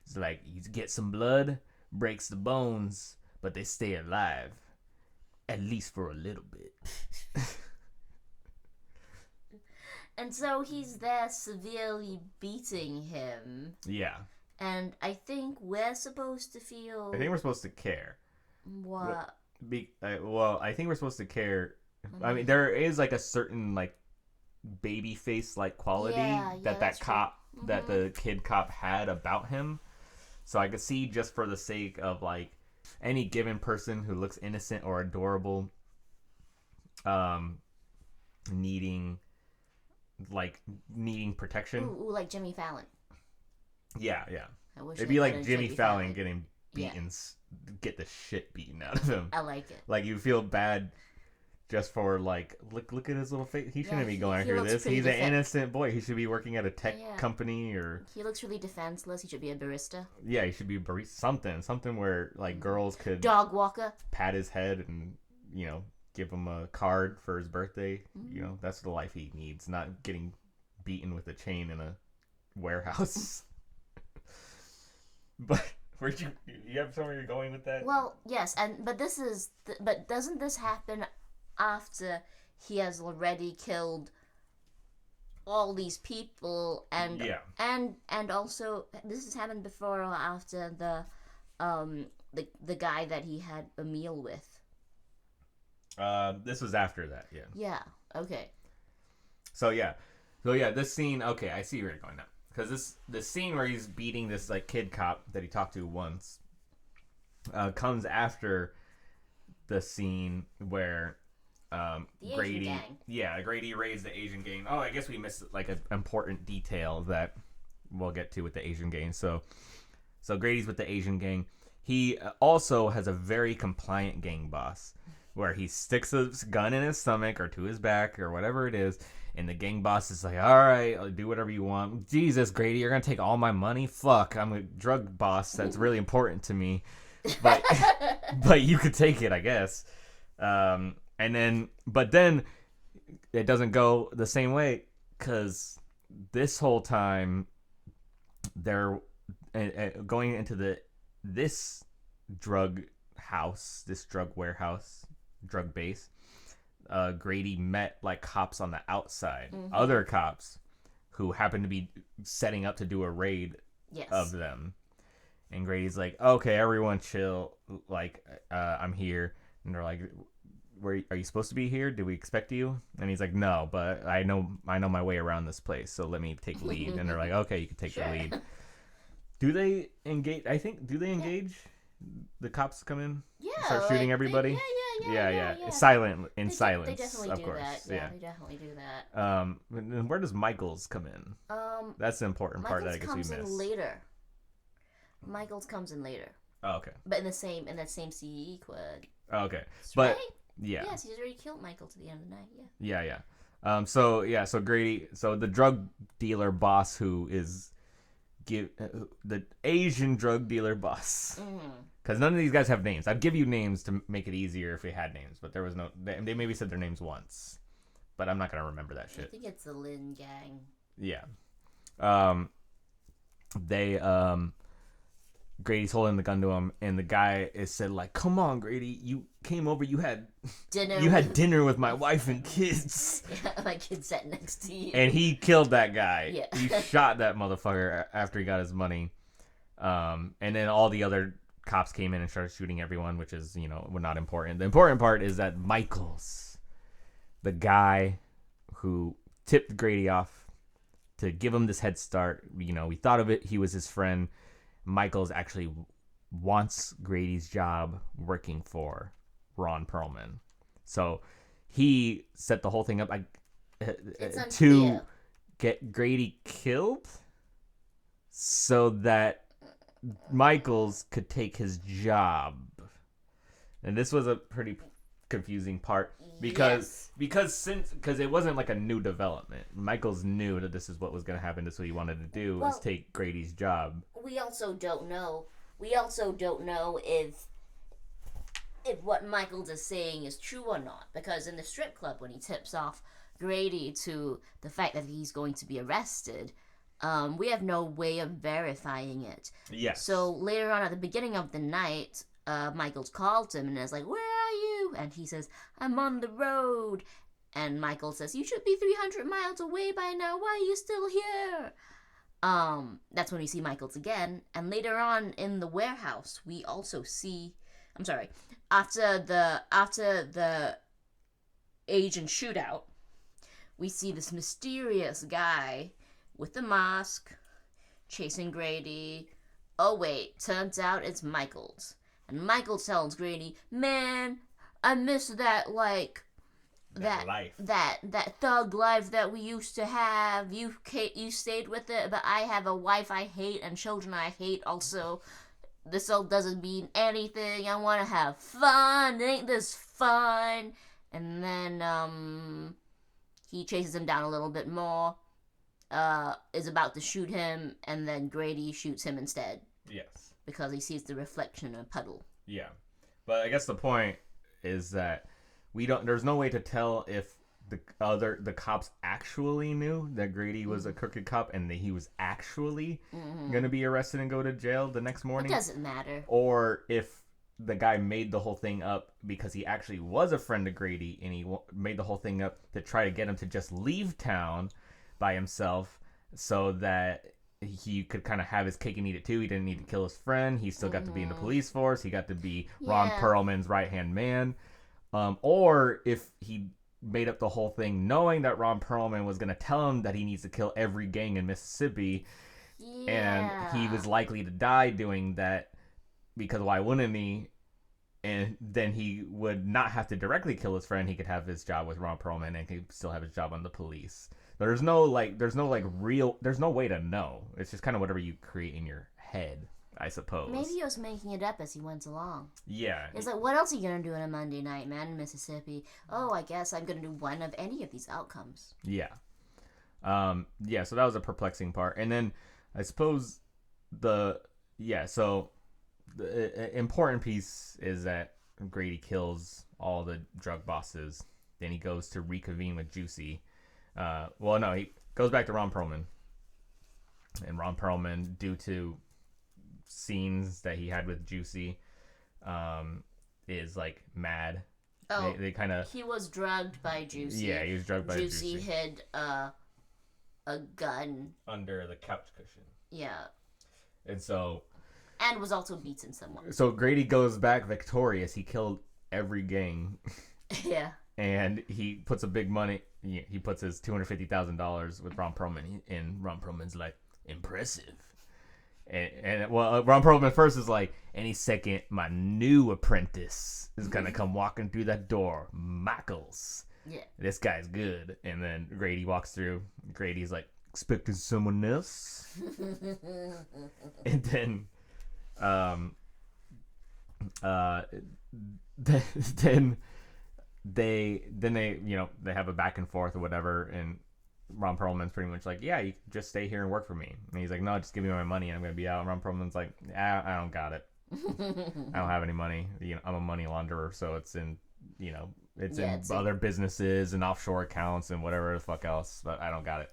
S1: It's you get some blood, breaks the bones, but they stay alive, at least for a little bit.
S2: And so he's there severely beating him.
S1: Yeah.
S2: And I think we're supposed to feel...
S1: I think we're supposed to care.
S2: What?
S1: I think we're supposed to care. I mean, there is a certain baby face quality that cop, that the kid cop had about him. So I could see, just for the sake of any given person who looks innocent or adorable, needing protection.
S2: Ooh, like Jimmy Fallon.
S1: Yeah.
S2: I wish
S1: it'd be like Jimmy Fallon getting beaten, get the shit beaten out of him.
S2: I like it.
S1: You feel bad just for look at his little face. He shouldn't be going through this. He's an innocent boy. He should be working at a tech company, or
S2: he looks really defenseless. He should be a barista.
S1: Yeah, he should be a barista. Something where girls could
S2: dog walker,
S1: pat his head and give him a card for his birthday. That's the life he needs, not getting beaten with a chain in a warehouse. But you have somewhere you're going with that?
S2: Well, yes, but doesn't this happen after he has already killed all these people, and also this has happened before or after the guy that he had a meal with?
S1: This was after that, yeah.
S2: Yeah. Okay.
S1: So this scene. Okay, I see where you're going now. Because this scene where he's beating this kid cop that he talked to once comes after the scene where Grady, Grady raised the Asian gang. Oh, I guess we missed an important detail that we'll get to with the Asian gang. So Grady's with the Asian gang. He also has a very compliant gang boss, where he sticks a gun in his stomach or to his back or whatever it is. And the gang boss is like, all right, I'll do whatever you want. Jesus, Grady, you're going to take all my money? Fuck, I'm a drug boss. That's really important to me. But but you could take it, I guess. But then it doesn't go the same way, because this whole time they're going into this drug house, this drug warehouse, drug base. Grady met cops on the outside, other cops who happened to be setting up to do a raid of them. And Grady's like, okay, everyone chill. I'm here. And they're like, where are you supposed to be here? Did we expect you? And he's like, no, but I know my way around this place, so let me take lead. And they're like, okay, you can take the lead. Do they engage? Do they engage? The cops come in?
S2: Yeah.
S1: Start shooting everybody? Yeah. Silence,
S2: they definitely
S1: of
S2: do
S1: course.
S2: That. Yeah, they definitely do that.
S1: And where does Michaels come in? That's the important part that I guess we missed.
S2: Michaels comes in later.
S1: Oh, okay.
S2: But in that same CE quad.
S1: Oh, okay.
S2: Right?
S1: Yeah.
S2: Yes, he's already killed Michael to the end of the night. Yeah.
S1: Yeah. So Grady, the drug dealer boss who is the Asian drug dealer boss. Because none of these guys have names. I'd give you names to make it easier if we had names, but there was no. They maybe said their names once, but I'm not gonna remember that shit.
S2: I think it's the Lin gang.
S1: Yeah. They Grady's holding the gun to him, and the guy is said like, "Come on, Grady, you came over, you had dinner with my wife and kids."
S2: Yeah, my kid sat next to you.
S1: And he killed that guy.
S2: Yeah.
S1: He shot that motherfucker after he got his money. And then all the other cops came in and started shooting everyone, which is, not important. The important part is that Michaels, the guy who tipped Grady off to give him this head start, we thought of it, he was his friend. Michaels actually wants Grady's job working for Ron Perlman. So he set the whole thing up to get Grady killed so that Michaels could take his job. And this was a pretty confusing part because it wasn't like a new development. Michaels knew that this is what was going to happen. This is what he wanted to do, was take Grady's job.
S2: We also don't know if what Michaels is saying is true or not, because in the strip club, when he tips off Grady to the fact that he's going to be arrested, we have no way of verifying it.
S1: Yes.
S2: So later on at the beginning of the night, Michaels called him and is like, "Where are you?" And he says, "I'm on the road." And Michael says, "You should be 300 miles away by now. Why are you still here?" That's when we see Michaels again. And later on in the warehouse, we also see, after the agent shootout, we see this mysterious guy with the mask chasing Grady. Oh wait, turns out it's Michaels. And Michaels tells Grady, "Man, I miss that
S1: life.
S2: that thug life that we used to have. You stayed with it, but I have a wife I hate and children I hate also. This all doesn't mean anything. I want to have fun. Ain't this fun?" And then he chases him down a little bit more. Is about to shoot him, and then Grady shoots him instead.
S1: Yes.
S2: Because he sees the reflection in a puddle.
S1: Yeah. But I guess the point is that there's no way to tell if the cops actually knew that Grady was a crooked cop and that he was actually going to be arrested and go to jail the next morning.
S2: It doesn't matter.
S1: Or if the guy made the whole thing up because he actually was a friend of Grady and he made the whole thing up to try to get him to just leave town by himself so that he could kind of have his cake and eat it too. He didn't need to kill his friend. He still got to be in the police force. He got to be Ron Perlman's right-hand man. Or if he made up the whole thing knowing that Ron Perlman was going to tell him that he needs to kill every gang in Mississippi. And he was likely to die doing that because why wouldn't he? And then he would not have to directly kill his friend. He could have his job with Ron Perlman and he'd still have his job on the police. There's no way to know. It's just kind of whatever you create in your head, I suppose.
S2: Maybe he was making it up as he went along.
S1: Yeah.
S2: It's like, what else are you going to do on a Monday night, man, in Mississippi? Oh, I guess I'm going to do one of any of these outcomes.
S1: Yeah. So that was a perplexing part. And then I suppose the important piece is that Grady kills all the drug bosses. Then he goes to reconvene with Juicy. He goes back to Ron Perlman. And Ron Perlman, due to scenes that he had with Juicy, is like mad.
S2: Oh,
S1: they kind of.
S2: He was drugged by Juicy.
S1: Yeah, he was drugged by Juicy.
S2: Juicy hid a gun
S1: under the couch cushion.
S2: Yeah.
S1: And
S2: was also beaten somewhat.
S1: So Grady goes back victorious. He killed every gang.
S2: Yeah.
S1: And he puts he puts his $250,000 with Ron Perlman, and Ron Perlman's like, impressive. And Ron Perlman first is like, any second, my new apprentice is gonna come walking through that door, Michaels.
S2: Yeah.
S1: This guy's good. And then Grady walks through. Grady's like, expecting someone else. And then, then they they have a back and forth or whatever, and Ron Perlman's pretty much like, yeah, you can just stay here and work for me. And he's like, no, just give me my money and I'm gonna be out. And Ron Perlman's like, I don't got it. I don't have any money. I'm a money launderer, so it's in It's
S2: Yeah,
S1: in other businesses and offshore accounts and whatever the fuck else, but I don't got it.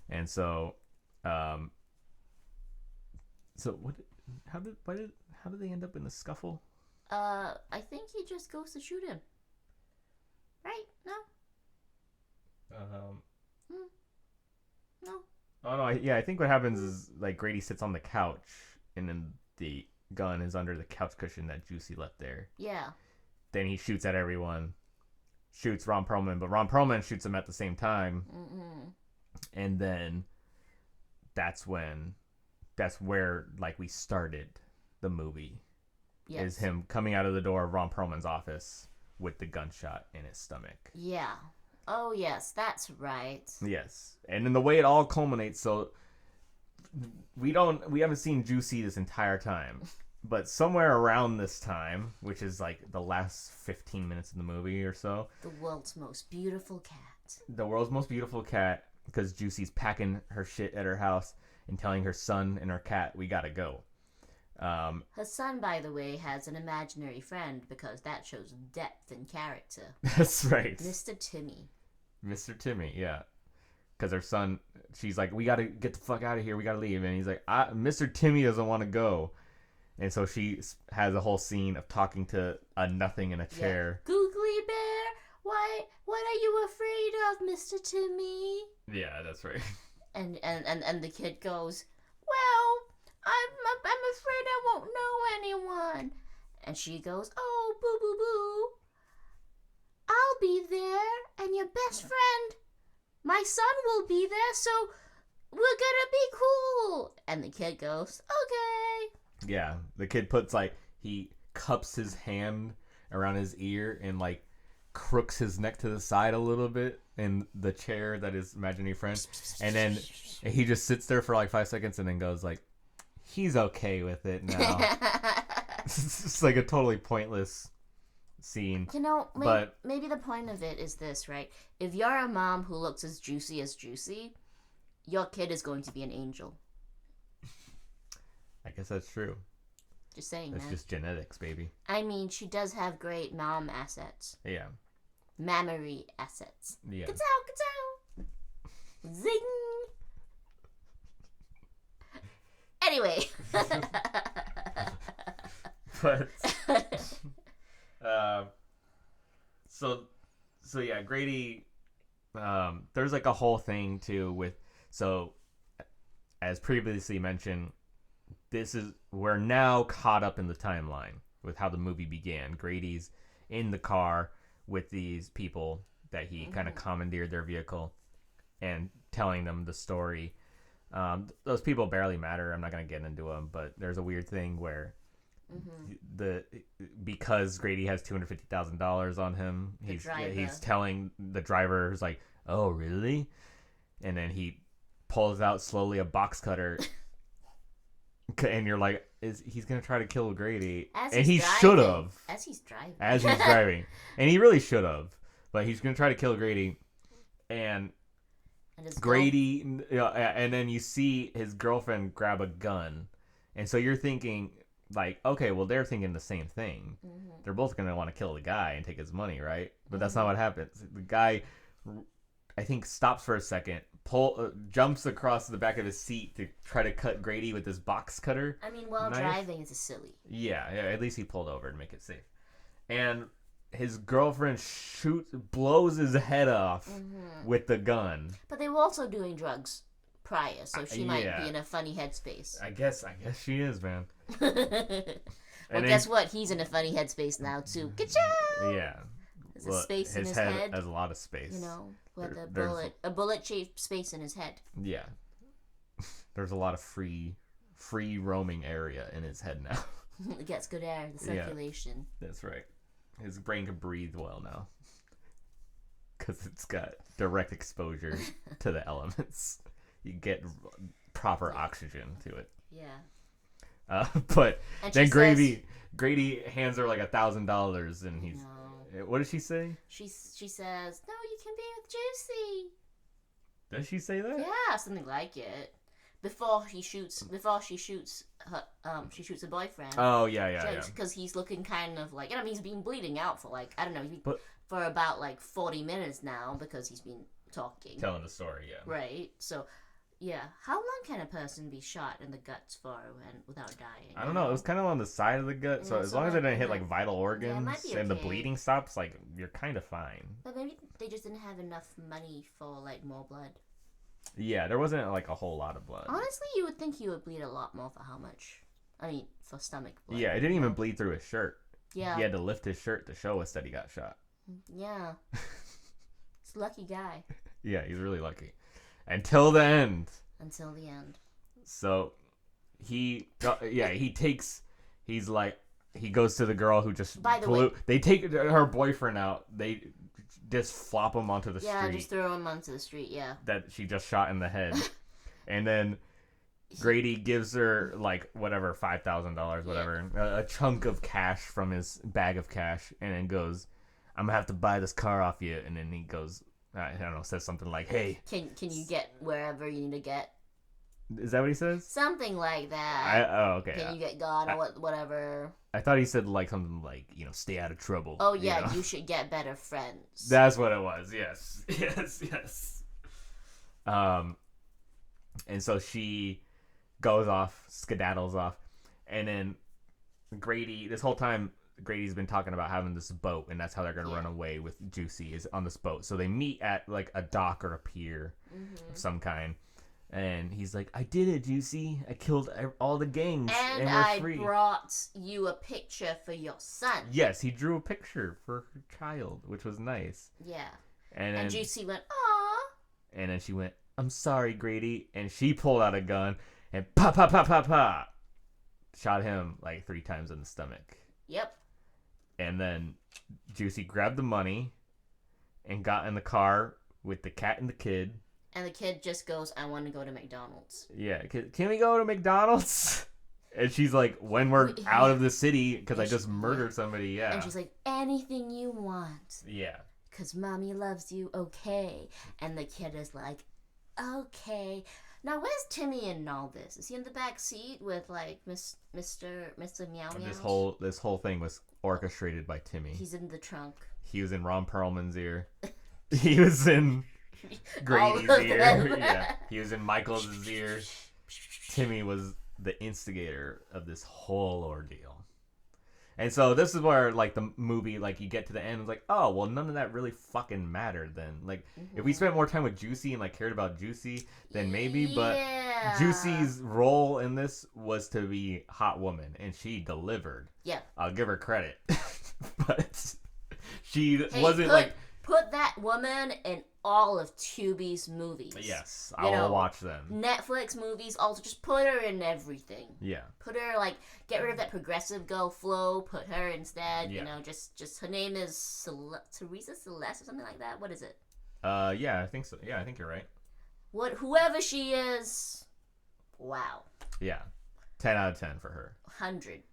S1: And so, how did they end up in the scuffle?
S2: I think he just goes to shoot him. Right? No? No.
S1: Oh no, I think what happens is like Grady sits on the couch and then the gun is under the couch cushion that Juicy left there.
S2: Yeah.
S1: Then he shoots at everyone. Shoots Ron Perlman, but Ron Perlman shoots him at the same time.
S2: Mm-mm.
S1: And then that's where like we started the movie.
S2: Yes.
S1: Is him coming out of the door of Ron Perlman's office with the gunshot in his stomach.
S2: Yeah. Oh yes, that's right.
S1: Yes. And then the way it all culminates, so we haven't seen Juicy this entire time. But somewhere around this time, which is like the last 15 minutes of the movie or so.
S2: The world's most beautiful cat.
S1: The world's most beautiful cat, because Juicy's packing her shit at her house and telling her son and her cat, we gotta go.
S2: Her son, by the way, has an imaginary friend because that shows depth and character.
S1: That's right.
S2: Mr. Timmy.
S1: Mr. Timmy, yeah. Because her son, she's like, we gotta get the fuck out of here, we gotta leave. And he's like, Mr. Timmy doesn't want to go. And so she has a whole scene of talking to a nothing in a chair.
S2: Yeah. Googly Bear, what are you afraid of, Mr. Timmy?
S1: Yeah, that's right.
S2: And the kid goes, well, I'm afraid I won't know anyone. And she goes, oh, boo boo boo. I'll be there, and your best friend, my son, will be there, so we're gonna be cool. And the kid goes, okay.
S1: Yeah, the kid puts he cups his hand around his ear and crooks his neck to the side a little bit in the chair that is imaginary friend, and then he just sits there for 5 seconds and then goes he's okay with it now. It's just a totally pointless scene.
S2: Maybe the point of it is this, right? If you're a mom who looks as Juicy, your kid is going to be an angel.
S1: I guess that's true.
S2: Just saying,
S1: That's
S2: man.
S1: just genetics, baby.
S2: I mean, she does have great mom assets.
S1: Yeah.
S2: Mammary assets.
S1: Yeah.
S2: Ka-tow, ka-tow. Zing! Anyway.
S1: But so yeah, Grady, there's a whole thing too with, so as previously mentioned, we're now caught up in the timeline with how the movie began. Grady's in the car with these people that he kind of commandeered their vehicle and telling them the story. Those people barely matter. I'm not going to get into them, but there's a weird thing where because Grady has $250,000 on him, he's telling the driver, who's like, oh, really? And then he pulls out slowly a box cutter. And you're like, he's going to try to kill Grady. And he should have.
S2: As he's driving.
S1: And he really should have. But he's going to try to kill Grady. And Grady, and then you see his girlfriend grab a gun. And so you're thinking, okay, well, they're thinking the same thing. Mm-hmm. They're both going to want to kill the guy and take his money, right? But that's not what happens. The guy, I think, stops for a second, jumps across the back of his seat to try to cut Grady with this box cutter.
S2: I mean, while driving is silly.
S1: Yeah, at least he pulled over to make it safe. And his girlfriend blows his head off with the gun. But
S2: they were also doing drugs prior, so she might be in a funny headspace.
S1: I guess she is, man.
S2: Well, guess what? He's in a funny headspace now too. Ka-chow!
S1: Yeah.
S2: There's a space in his head.
S1: Has a lot of space.
S2: With a bullet-shaped space in his head.
S1: Yeah. There's a lot of free roaming area in his head now.
S2: It gets good air, the circulation.
S1: Yeah, that's right. His brain can breathe well now. Because it's got direct exposure to the elements. You get proper oxygen to it.
S2: Yeah.
S1: But then Grady hands her $1,000 and he's... No. What did she say?
S2: She says, no, you can be with Juicy.
S1: Does she say that?
S2: Yeah, something like it. Before she shoots her, she shoots her boyfriend.
S1: Oh, yeah.
S2: Because he's looking kind of he's been bleeding out for I don't know. for about like 40 minutes now because he's been talking.
S1: Telling the story, yeah.
S2: Right. So, yeah. How long can a person be shot in the guts for and without dying?
S1: I don't know. It was kind of on the side of the gut, so
S2: Yeah,
S1: as
S2: so
S1: long as it
S2: like-
S1: didn't hit like vital organs
S2: might be
S1: and the
S2: okay.
S1: bleeding stops, like you're kind of fine.
S2: But maybe they just didn't have enough money for like more blood.
S1: Yeah, there wasn't like a whole lot of blood.
S2: Honestly, you would think he would bleed a lot more for how much? I mean, for stomach blood.
S1: Yeah, it didn't even bleed through his shirt.
S2: Yeah.
S1: He had to lift his shirt to show us that he got shot.
S2: Yeah. It's a lucky guy.
S1: Yeah, he's really lucky. Until the end.
S2: Until the end.
S1: So he goes to the girl who just
S2: By the
S1: flew.
S2: way-
S1: They take her boyfriend out. They just flop him onto the
S2: Yeah,
S1: street
S2: just throw him onto the street, yeah.
S1: that she just shot in the head. And then Grady gives her like whatever, $5,000, whatever, a chunk of cash from his bag of cash, and then goes, "I'm gonna have to buy this car off you." And then he goes, I don't know, says something like, "Hey,
S2: Can you get wherever you need to get?
S1: is that what he says?"
S2: Something like that.
S1: Okay.
S2: Can you get gone or whatever?
S1: I thought he said like something like, stay out of trouble.
S2: Oh yeah,
S1: you know?
S2: you should get better friends.
S1: That's what it was. Yes. Yes. And so she goes off, skedaddles off, and then Grady, this whole time, Grady's been talking about having this boat, and that's how they're going to run away with Juicy, is on this boat. So they meet at like a dock or a pier of some kind. And he's like, "I did it, Juicy. I killed all the gangs, and we're
S2: I
S1: free."
S2: brought you a picture for your son.
S1: Yes, he drew a picture for her child, which was nice.
S2: Yeah.
S1: And
S2: And
S1: then,
S2: Juicy went, "Aw."
S1: and then she went, "I'm sorry, Grady." And she pulled out a gun and pa pa pa pa pa, shot him like 3 times in the stomach.
S2: Yep.
S1: And then Juicy grabbed the money and got in the car with the cat and the kid.
S2: And the kid just goes, "I want to go to McDonald's."
S1: Yeah, can we go to McDonald's? And she's like, "When we're out of the city, because I just murdered somebody." Yeah.
S2: And she's like, "Anything you want.
S1: Yeah.
S2: Because mommy loves you, okay." And the kid is like, "Okay." Now, where's Timmy in all this? Is he in the back seat with, like, Mr. Meow Meow?
S1: This whole thing was orchestrated by Timmy.
S2: He's in the trunk.
S1: He was in Ron Perlman's ear. He was in Grady's
S2: All of
S1: ear.
S2: them.
S1: Yeah. He was in Michael's ear. Timmy was the instigator of this whole ordeal. And so this is where, like, the movie, like, you get to the end, it's like, oh, well, none of that really fucking mattered then. Like, if we spent more time with Juicy and, like, cared about Juicy, then maybe, but
S2: Yeah.
S1: Juicy's role in this was to be hot woman, and she delivered.
S2: Yeah.
S1: I'll give her credit. But she
S2: Hey,
S1: wasn't, like...
S2: Put that woman in all of Tubi's movies.
S1: Yes,
S2: You
S1: I will
S2: know,
S1: watch them.
S2: Netflix movies, also just put her in everything.
S1: Yeah.
S2: Put her, like, get rid of that progressive girl flow, put her instead,
S1: Yeah.
S2: you know, just her name is Teresa Celeste or something like that. What is it?
S1: Yeah, I think so. Yeah, I think you're right.
S2: Whoever she is, wow.
S1: Yeah. 10 out of 10 for her.
S2: 100.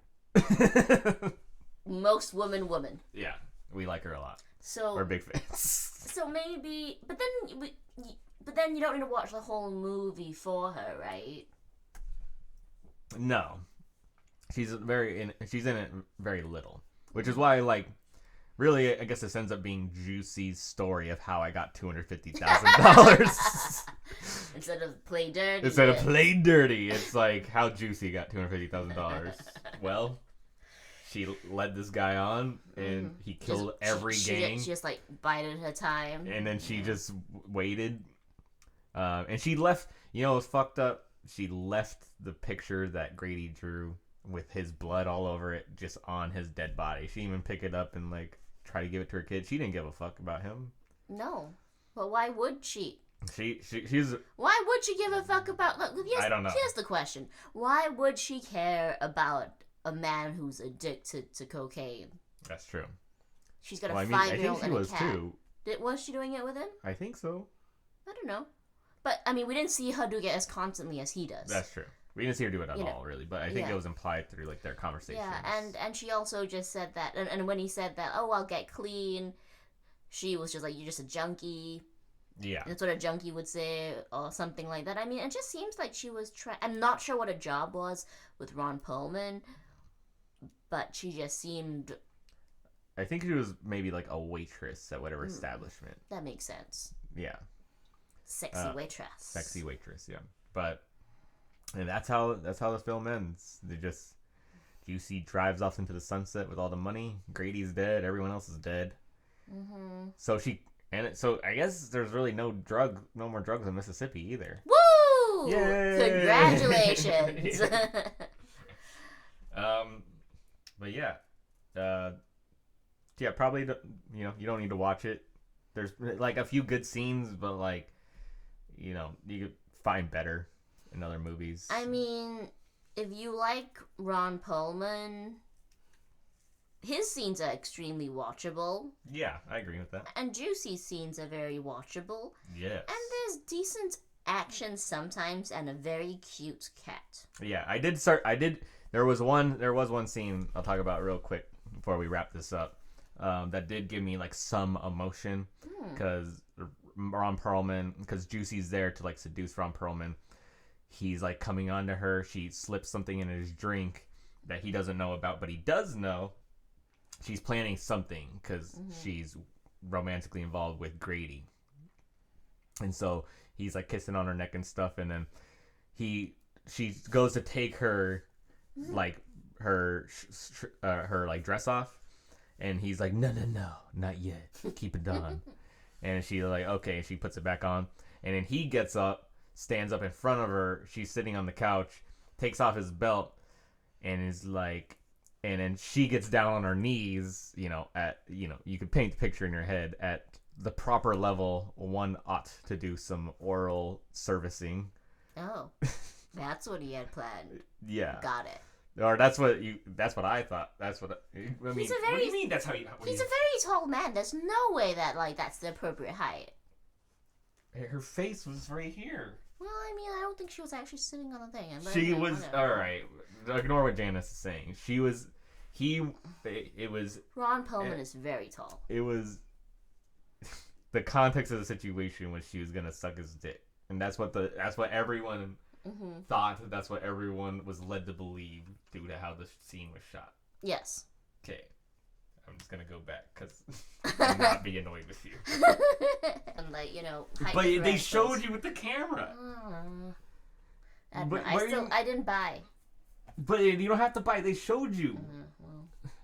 S2: Most woman.
S1: Yeah, we like her a lot.
S2: So
S1: We're big fans.
S2: So maybe, but then you don't need to watch the whole movie for her, right?
S1: No. She's in it very little. Which is why, like, really, I guess this ends up being Juicy's story of how I got $250,000.
S2: Instead of play dirty.
S1: Instead of play dirty, it's like how Juicy got $250,000. Well, she led this guy on, and he killed every gang.
S2: She just, like, bided her time.
S1: And then she just waited. And she left, it was fucked up. She left the picture that Grady drew with his blood all over it just on his dead body. She didn't even pick it up and, like, try to give it to her kid. She didn't give a fuck about him.
S2: No. But why would she?
S1: She's...
S2: Why would she give a fuck about... Look,
S1: I don't know.
S2: Here's the question. Why would she care about a man who's addicted to cocaine?
S1: That's true.
S2: She's got a
S1: I
S2: 5-year-old
S1: think she
S2: and a
S1: was
S2: cat.
S1: too.
S2: Was she doing it with him?
S1: I think so.
S2: I don't know. But, I mean, we didn't see her do it as constantly as he does.
S1: That's true. We didn't see her do it at all, really. But I think it was implied through, like, their conversations.
S2: Yeah, and she also just said that, and when he said that, "Oh, I'll get clean," she was just like, "You're just a junkie."
S1: Yeah.
S2: That's what a junkie would say, or something like that. I mean, it just seems like she was I'm not sure what her job was with Ron Perlman, but she just seemed
S1: I think she was maybe like a waitress at whatever establishment.
S2: That makes sense.
S1: Yeah.
S2: Sexy waitress.
S1: Sexy waitress, yeah. But and that's how the film ends. They just Juicy drives off into the sunset with all the money. Grady's dead. Everyone else is dead.
S2: Mm-hmm.
S1: So I guess there's really no more drugs in Mississippi either.
S2: Woo!
S1: Yay!
S2: Congratulations.
S1: But yeah, probably you don't need to watch it. There's like a few good scenes, but like you could find better in other movies.
S2: I mean, if you like Ron Perlman, his scenes are extremely watchable.
S1: Yeah, I agree with that.
S2: And Juicy's scenes are very watchable.
S1: Yes.
S2: And there's decent action sometimes and a very cute cat.
S1: Yeah, there was one scene I'll talk about real quick before we wrap this up. That did give me like some emotion because Ron Perlman, because Juicy's there to like seduce Ron Perlman. He's like coming on to her. She slips something in his drink that he doesn't know about, but he does know she's planning something because she's romantically involved with Grady. And so he's like kissing on her neck and stuff, and then she goes to take her like her like dress off, and he's like, no, not yet, keep it on. And she's like, okay, she puts it back on, and then he gets up, stands up in front of her. She's sitting on the couch, takes off his belt, and is like, and then she gets down on her knees, you could paint the picture in your head at the proper level one ought to do some oral servicing.
S2: Oh, that's what he had planned.
S1: Yeah,
S2: got it.
S1: Or that's what I thought. That's what I mean. What do you mean? That's how you?
S2: He's a very tall man. There's no way that that's the appropriate height.
S1: Her face was right here.
S2: Well, I mean, I don't think she was actually sitting on the thing.
S1: She was all right. Ignore what Janice is saying. She was. It was.
S2: Ron Perlman is very tall.
S1: It was. The context of the situation was she was gonna suck his dick, and that's what everyone thought. That's what everyone was led to believe due to how the scene was shot.
S2: Yes.
S1: Okay, I'm just gonna go back because I'm not be annoyed with you.
S2: And
S1: but they showed you with the camera.
S2: I didn't buy.
S1: But you don't have to buy. They showed you.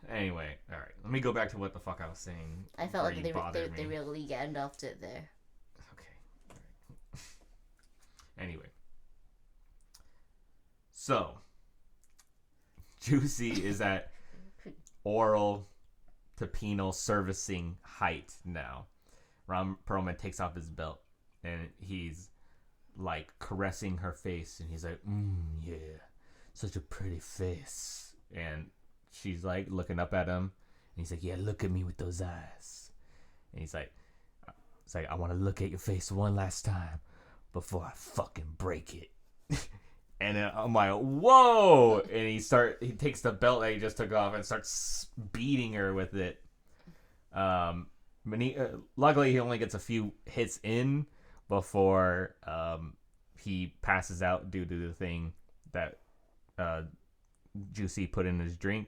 S1: Anyway, all right. Let me go back to what the fuck I was saying.
S2: I felt like they really Gandalfed it there.
S1: Okay. All right. Anyway. So, Juicy is at oral to penal servicing height now. Ron Perlman takes off his belt and he's like caressing her face and he's like, yeah, such a pretty face. And she's like looking up at him, and he's like, yeah, look at me with those eyes. And he's like, I want to look at your face one last time before I fucking break it. And then I'm like, whoa! And he takes the belt that he just took off and starts beating her with it. Luckily he only gets a few hits in before he passes out due to the thing that Juicy put in his drink.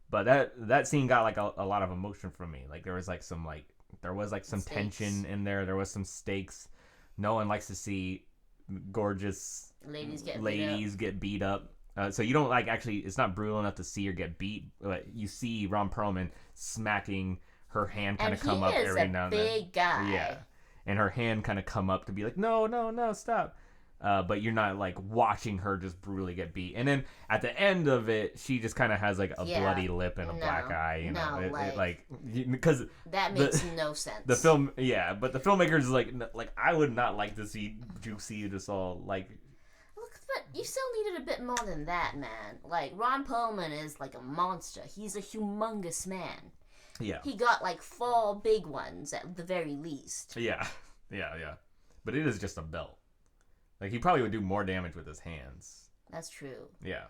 S1: But that scene got like a lot of emotion from me. Like there was some
S2: stakes.
S1: tension in there. There was some stakes. No one likes to see gorgeous ladies get beat up. So you don't actually. It's not brutal enough to see her get beat, but you see Ron Perlman smacking her hand kind of come up every now and then.
S2: Big guy.
S1: Yeah, and her hand kind of come up to be like, no, stop. But you're not watching her just brutally get beat. And then at the end of it, she just kind of has a bloody lip and a black eye. Because
S2: that makes no sense.
S1: The film, yeah, but the filmmakers I would not like to see Juicy just all
S2: Look, but you still needed a bit more than that, man. Ron Perlman is a monster. He's a humongous man.
S1: Yeah.
S2: He got 4 big ones at the very least.
S1: Yeah. But it is just a belt. He probably would do more damage with his hands.
S2: That's true.
S1: Yeah.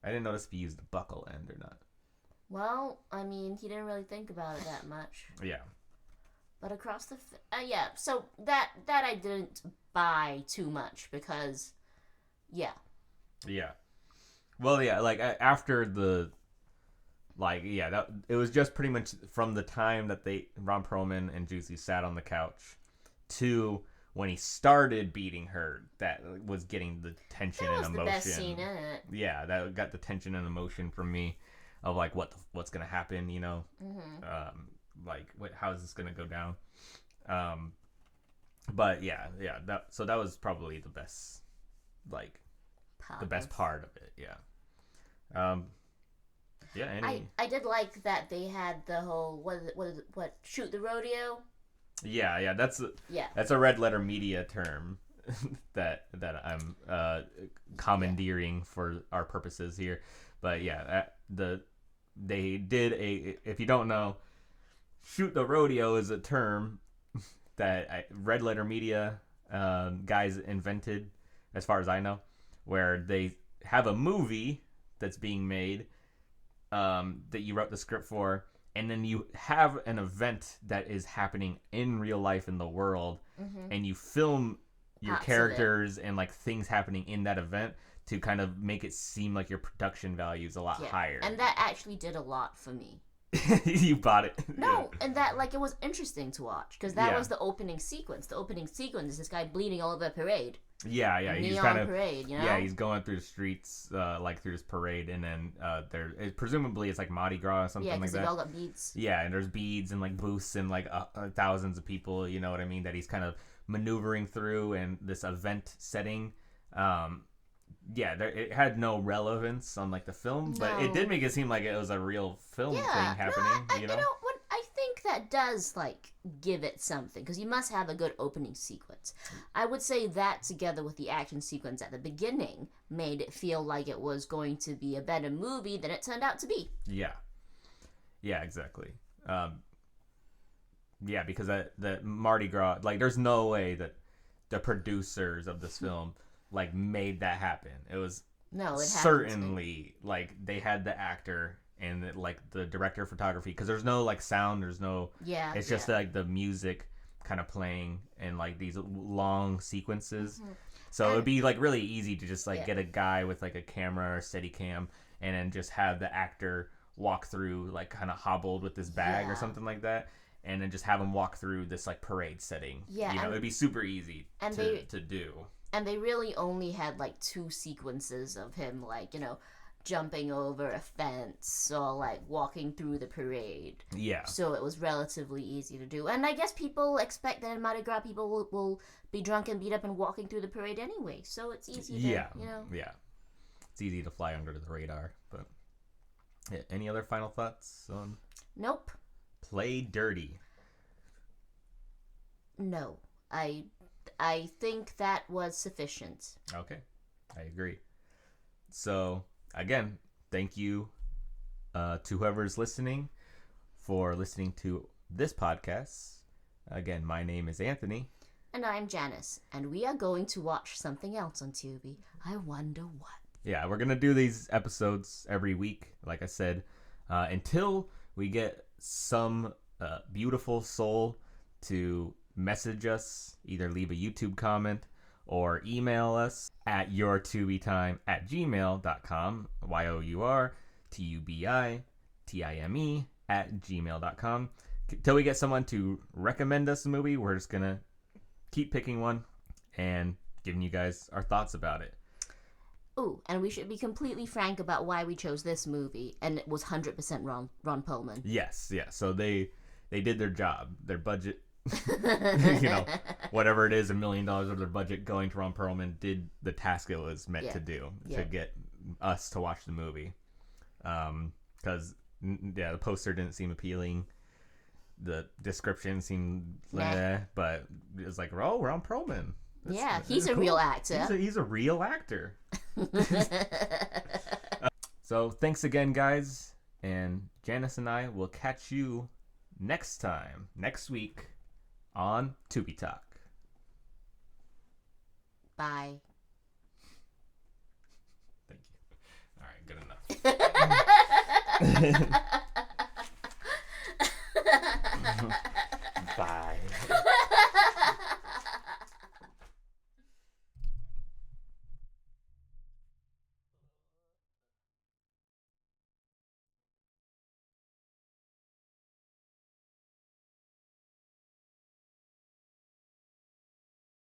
S1: I didn't notice if he used the buckle end or not.
S2: Well, I mean, he didn't really think about it that much.
S1: Yeah.
S2: But across the... yeah, so that I didn't buy too much because... Yeah.
S1: Yeah. Well, yeah, after Like, yeah, that it was just pretty much from the time that Ron Perlman and Juicy sat on the couch to when he started beating her, that was getting the tension
S2: That was
S1: and
S2: the
S1: emotion.
S2: best scene in it.
S1: Yeah, that got the tension and emotion from me of like what's gonna happen, you know, like how is this gonna go down? But yeah, that was probably the best, like the best part of it. Yeah. Yeah.
S2: I did like that they had the whole what shoot the rodeo.
S1: Yeah. That's a red letter media term that I'm commandeering for our purposes here. But yeah, they did if you don't know, shoot the rodeo is a term that red letter media guys invented, as far as I know, where they have a movie that's being made that you wrote the script for, and then you have an event that is happening in real life in the world, and you film your characters and like things happening in that event to kind of make it seem like your production value is a lot higher.
S2: And that actually did a lot for me.
S1: You bought it.
S2: No, and that like it was interesting to watch because that was the opening sequence. The opening sequence is this guy bleeding all over a parade.
S1: Yeah, he's
S2: Neon
S1: kind of
S2: parade, you know?
S1: Yeah, he's going through the streets, like through this parade, and then presumably it's like Mardi Gras or something like that.
S2: Yeah, because they all got beads.
S1: Yeah, and there's beads and like booths and like thousands of people, you know what I mean, that he's kind of maneuvering through in this event setting. It had no relevance on like the film, but it did make it seem like it was a real film thing happening. You know
S2: what? I think that does like give it something because you must have a good opening sequence. I would say that together with the action sequence at the beginning made it feel like it was going to be a better movie than it turned out to be.
S1: Yeah, exactly. Because the Mardi Gras, like, there's no way that the producers of this film like made that happen. It was certainly like they had the actor and like the director of photography, because there's no like sound, there's no it's just like the music kind of playing and like these long sequences. So it would be like really easy to just like get a guy with like a camera or steady cam and then just have the actor walk through, like kind of hobbled with this bag or something like that, and then just have him walk through this like parade setting. It'd be super easy to do.
S2: And they really only had like 2 sequences of him, like, you know, jumping over a fence or like walking through the parade.
S1: Yeah.
S2: So it was relatively easy to do. And I guess people expect that in Mardi Gras people will be drunk and beat up and walking through the parade anyway. So it's easy to, you know.
S1: Yeah. It's easy to fly under the radar. But any other final thoughts on?
S2: Nope.
S1: Play dirty.
S2: No. I think that was sufficient.
S1: Okay, I agree. So, again, thank you to whoever's listening for listening to this podcast. Again, my name is Anthony.
S2: And I'm Janice. And we are going to watch something else on Tubi. I wonder what.
S1: Yeah, we're going to do these episodes every week, like I said, until we get some beautiful soul to message us, either leave a YouTube comment or email us at yourtubitime@gmail.com, yourtubitime@gmail.com. Till we get someone to recommend us a movie, we're just gonna keep picking one and giving you guys our thoughts about it.
S2: Ooh, and we should be completely frank about why we chose this movie, and it was 100% Ron Perlman.
S1: Yes, so they did their job. Their budget, whatever it is, $1 million of their budget going to Ron Perlman did the task it was meant to do, to get us to watch the movie. Because the poster didn't seem appealing, the description seemed but it was like, Ron Perlman.
S2: He's a real actor.
S1: He's a real actor. So thanks again, guys, and Janice and I will catch you next week on TubiTalk.
S2: Bye.
S1: Thank you. All right, good enough.